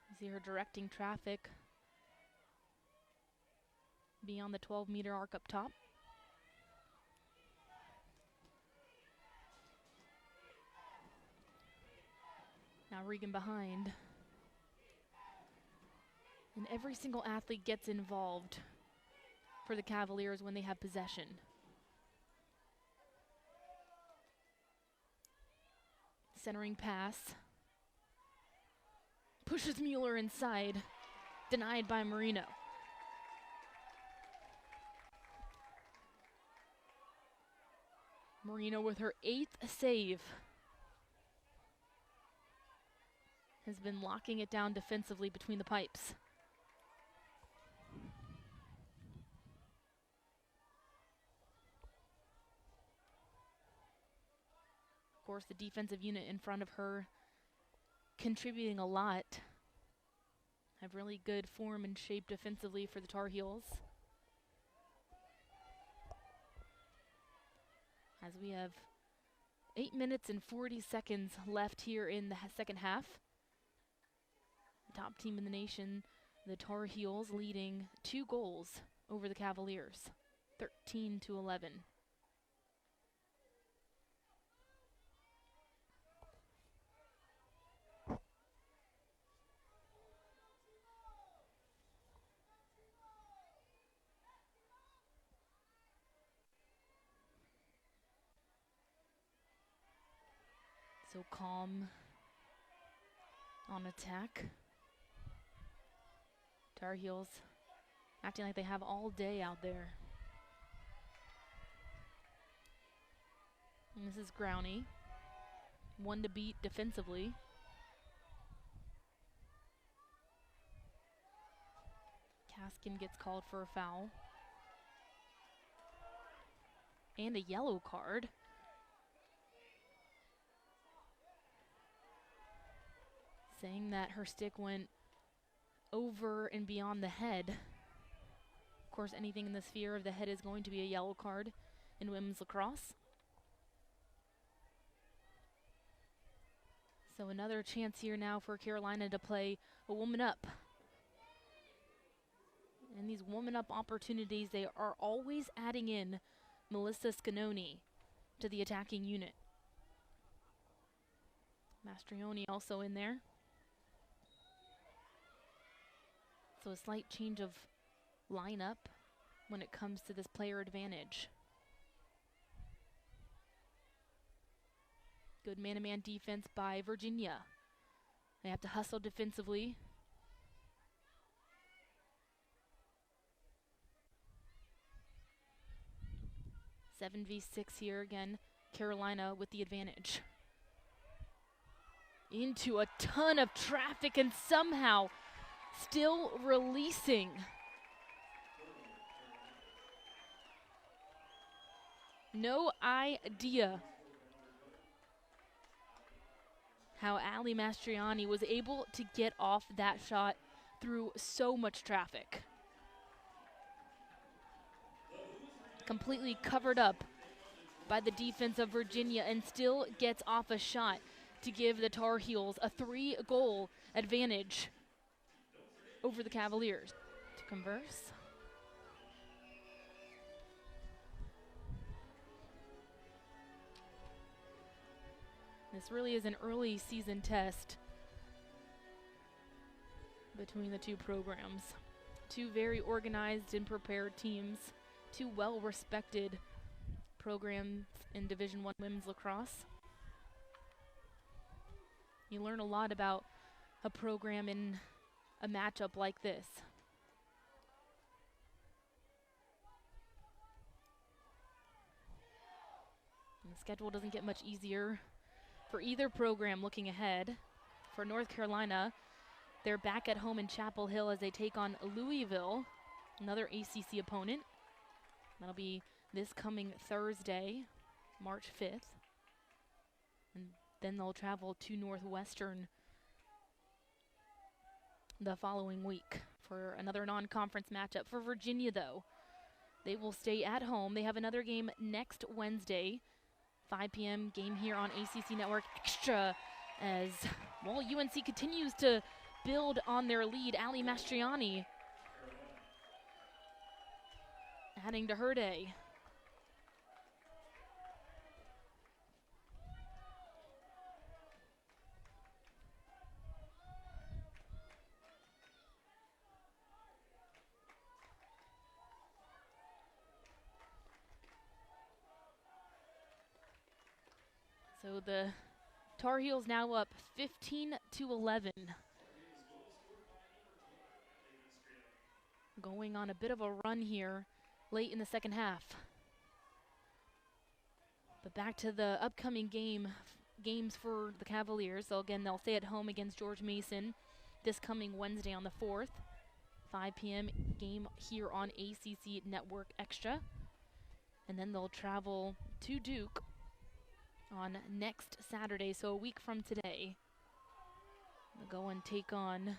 You see her directing traffic beyond the 12-meter arc up top. Now Regan behind. And every single athlete gets involved for the Cavaliers when they have possession. Centering pass. Pushes Mueller inside. Denied by Marino. Marino with her 8th save. Has been locking it down defensively between the pipes. Of course, the defensive unit in front of her contributing a lot. Have really good form and shape defensively for the Tar Heels. As we have 8 minutes and 40 seconds left here in the second half. The top team in the nation, the Tar Heels, leading 2 goals over the Cavaliers, 13-11. So calm on attack. Tar Heels acting like they have all day out there. And this is Growney. 1 to beat defensively. Caskin gets called for a foul. And a yellow card. Saying that her stick went over and beyond the head. Of course, anything in the sphere of the head is going to be a yellow card in women's lacrosse. So another chance here now for Carolina to play a woman up. And these woman up opportunities, they are always adding in Melissa Scanoni to the attacking unit. Mastrioni also in there. So a slight change of lineup when it comes to this player advantage. Good man-to-man defense by Virginia. They have to hustle defensively. Seven v 6 here again. Carolina with the advantage. into a ton of traffic and somehow still releasing. No idea how Ali Mastriani was able to get off that shot through so much traffic. Completely covered up by the defense of Virginia and still gets off a shot to give the Tar Heels a 3-goal advantage over the Cavaliers. To converse. This really is an early season test between the two programs. Two very organized and prepared teams, two well-respected programs in Division I women's lacrosse. You learn a lot about a program in a matchup like this. And the schedule doesn't get much easier for either program looking ahead. For North Carolina, they're back at home in Chapel Hill as they take on Louisville, another ACC opponent. That'll be this coming Thursday, March 5th. And then they'll travel to Northwestern the following week for another non-conference matchup. For Virginia, though, they will stay at home. They have another game next Wednesday, 5 p.m. game here on ACC Network Extra, as, well, UNC continues to build on their lead. Ali Mastriani adding to her day. So the Tar Heels now up 15-11. Going on a bit of a run here late in the second half. But back to the upcoming games for the Cavaliers. So again, they'll stay at home against George Mason this coming Wednesday on the 4th. 5 p.m. game here on ACC Network Extra. And then they'll travel to Duke on next Saturday, so a week from today. They'll go and take on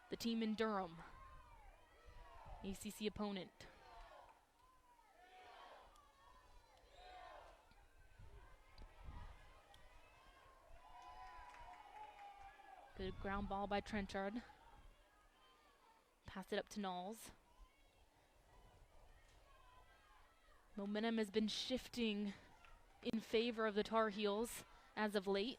the team in Durham, ACC opponent. Good ground ball by Trenchard. Pass it up to Knowles. Momentum has been shifting in favor of the Tar Heels as of late.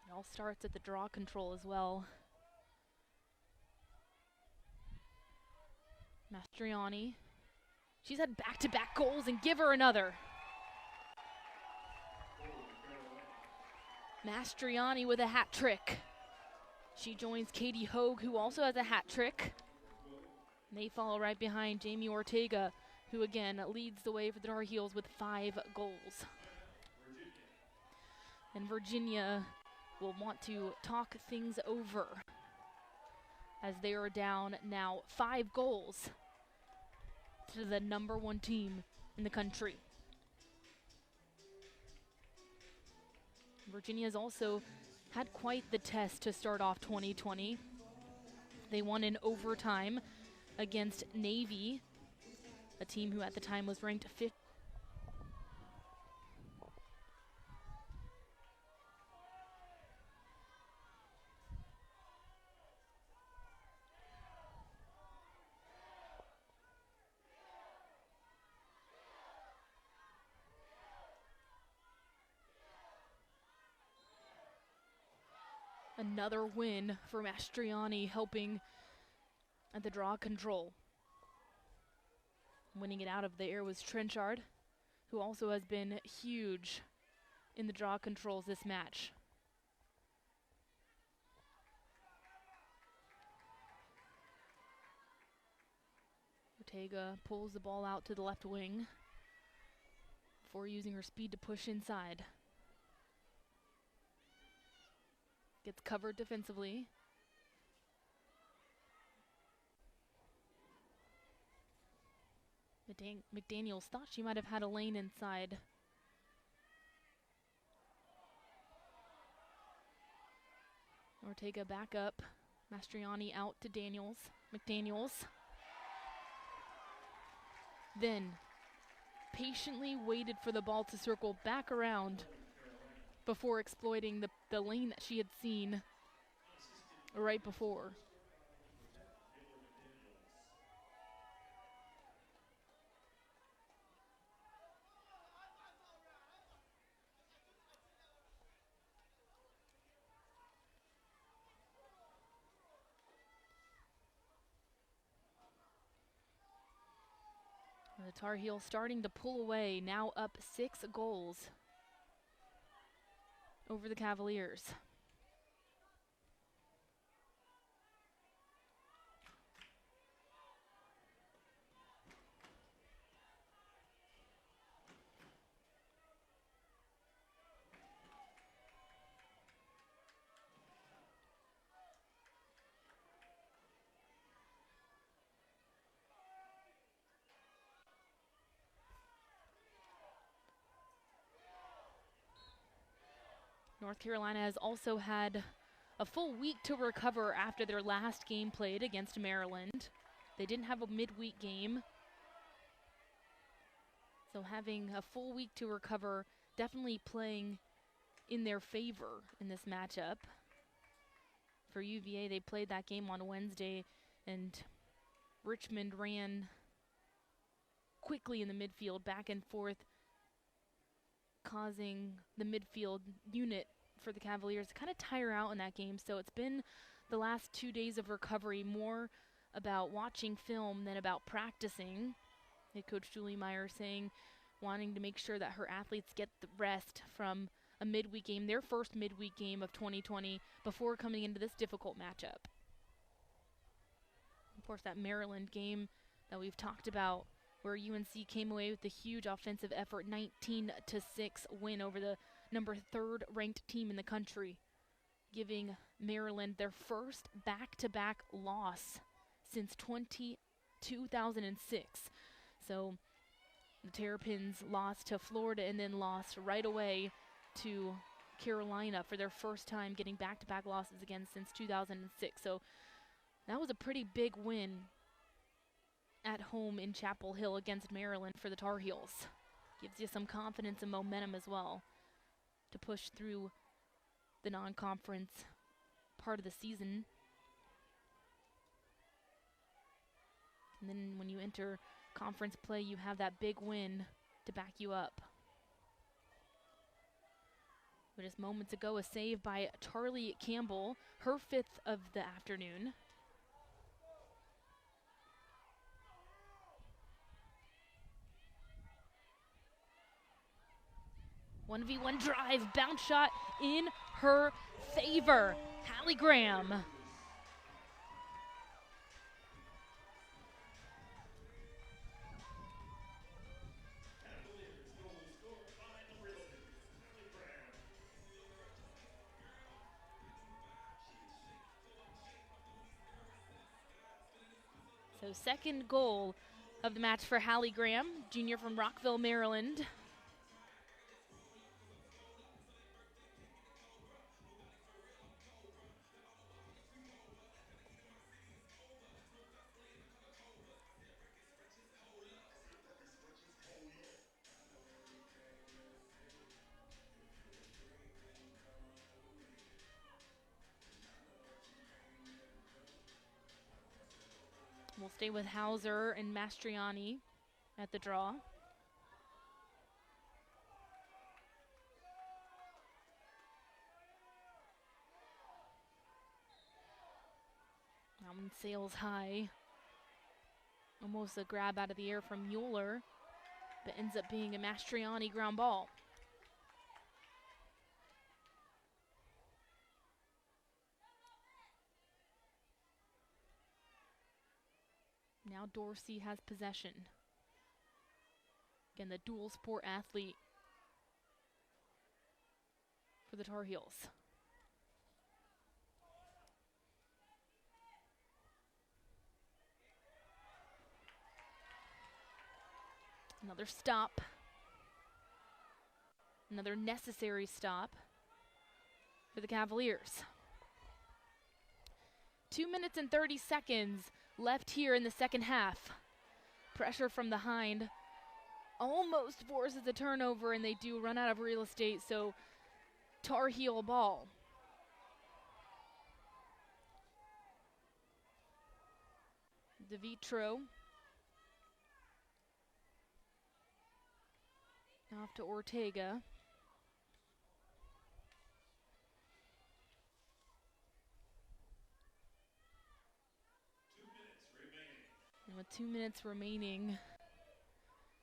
It all starts at the draw control as well. Mastriani. She's had back-to-back goals, and give her another. Mastriani with a hat trick. She joins Katie Hogue, who also has a hat trick. And they follow right behind Jamie Ortega, who again leads the way for the Tar Heels with 5 goals. And Virginia will want to talk things over as they are down now 5 goals to the number 1 team in the country. Virginia's also had quite the test to start off 2020. They won in overtime against Navy, a team who at the time was ranked 5th. Another win for Mastriani, helping at the draw control. Winning it out of the air was Trenchard, who also has been huge in the draw controls this match. Ortega pulls the ball out to the left wing before using her speed to push inside. Gets covered defensively. McDaniels thought she might have had a lane inside. Ortega back up. Mastriani out to McDaniels. Then patiently waited for the ball to circle back around before exploiting the lane that she had seen right before. The Tar Heels starting to pull away, now up 6 goals over the Cavaliers. North Carolina has also had a full week to recover after their last game played against Maryland. They didn't have a midweek game, so having a full week to recover, definitely playing in their favor in this matchup. For UVA, they played that game on Wednesday, and Richmond ran quickly in the midfield, back and forth, causing the midfield unit for the Cavaliers to kind of tire out in that game. So it's been the last 2 days of recovery, more about watching film than about practicing. Head coach Julie Meyer saying, wanting to make sure that her athletes get the rest from a midweek game, their first midweek game of 2020, before coming into this difficult matchup. Of course, that Maryland game that we've talked about, where UNC came away with a huge offensive effort, 19-6 win over the number 3rd ranked team in the country, giving Maryland their first back-to-back loss since 2006. So the Terrapins lost to Florida and then lost right away to Carolina for their first time getting back-to-back losses again since 2006. So that was a pretty big win at home in Chapel Hill against Maryland for the Tar Heels. Gives you some confidence and momentum as well to push through the non-conference part of the season. And then when you enter conference play, you have that big win to back you up. But just moments ago, a save by Charlie Campbell, her 5th of the afternoon. One v one drive, bounce shot in her favor. Hallie Graham. So second goal of the match for Hallie Graham, junior from Rockville, Maryland. We'll stay with Hauser and Mastriani at the draw. That one sails high. Almost a grab out of the air from Mueller, but ends up being a Mastriani ground ball. Now Dorsey has possession. Again, the dual sport athlete for the Tar Heels. Another stop. Another necessary stop for the Cavaliers. 2 minutes and 30 seconds left here in the second half. Pressure from behind almost forces a turnover, and they do run out of real estate, so Tar Heel ball. DeVitro off to Ortega. And with 2 minutes remaining,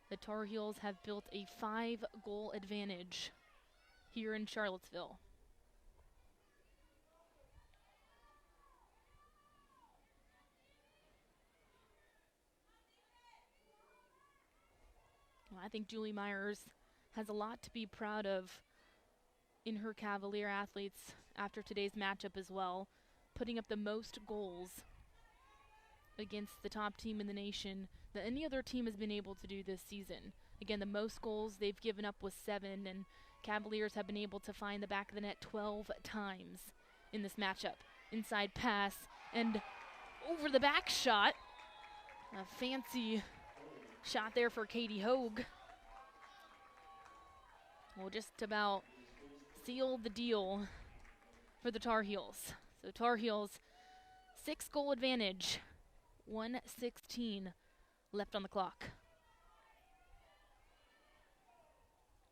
the Tar Heels have built a 5-goal advantage here in Charlottesville. Well, I think Julie Myers has a lot to be proud of in her Cavalier athletes after today's matchup as well, putting up the most goals against the top team in the nation that any other team has been able to do this season. Again, the most goals they've given up was 7, and Cavaliers have been able to find the back of the net 12 times in this matchup. Inside pass and over the back shot. A fancy shot there for Katie Hogue. Will just about seal the deal for the Tar Heels. So Tar Heels 6-goal advantage, 1:16 left on the clock.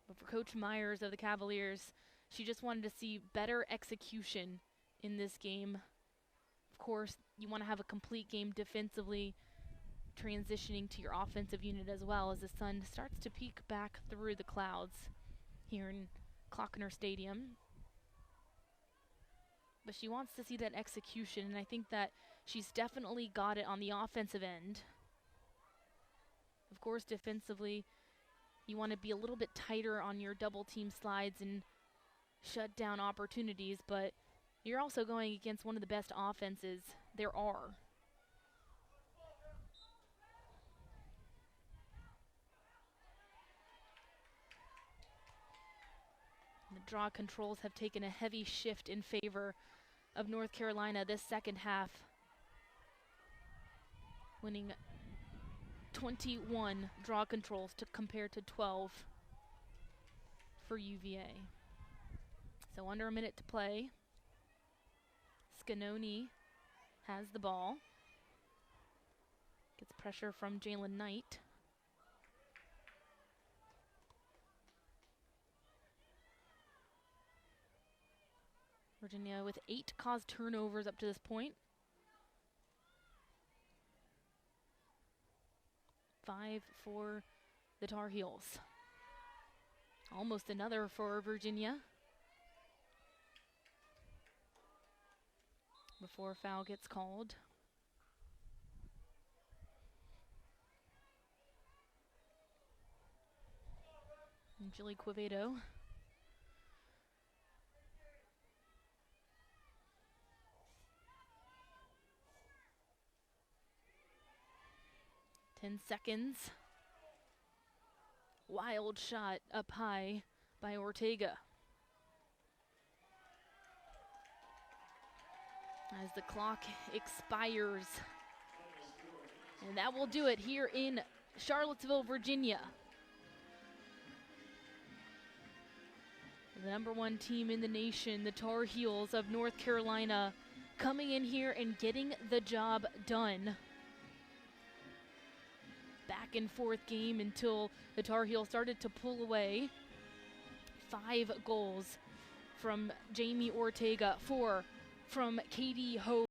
But for Coach Myers of the Cavaliers, she just wanted to see better execution in this game. Of course, you want to have a complete game defensively, transitioning to your offensive unit as well as the sun starts to peek back through the clouds here in Klockner Stadium. But she wants to see that execution, and I think that she's definitely got it on the offensive end. Of course, defensively, you want to be a little bit tighter on your double team slides and shut down opportunities, but you're also going against one of the best offenses there are. The draw controls have taken a heavy shift in favor of North Carolina this second half, winning 21 draw controls to compare to 12 for UVA. So under a minute to play. Scanoni has the ball. Gets pressure from Jalen Knight. Virginia with 8 caused turnovers up to this point. 5 for the Tar Heels. Almost another for Virginia. Before a foul gets called. And Julie Quevedo. Seconds. Wild shot up high by Ortega. As the clock expires. And that will do it here in Charlottesville, Virginia. The #1 team in the nation, the Tar Heels of North Carolina, coming in here and getting the job done. Back and forth game until the Tar Heels started to pull away. 5 goals from Jamie Ortega, 4 from Katie Hogue.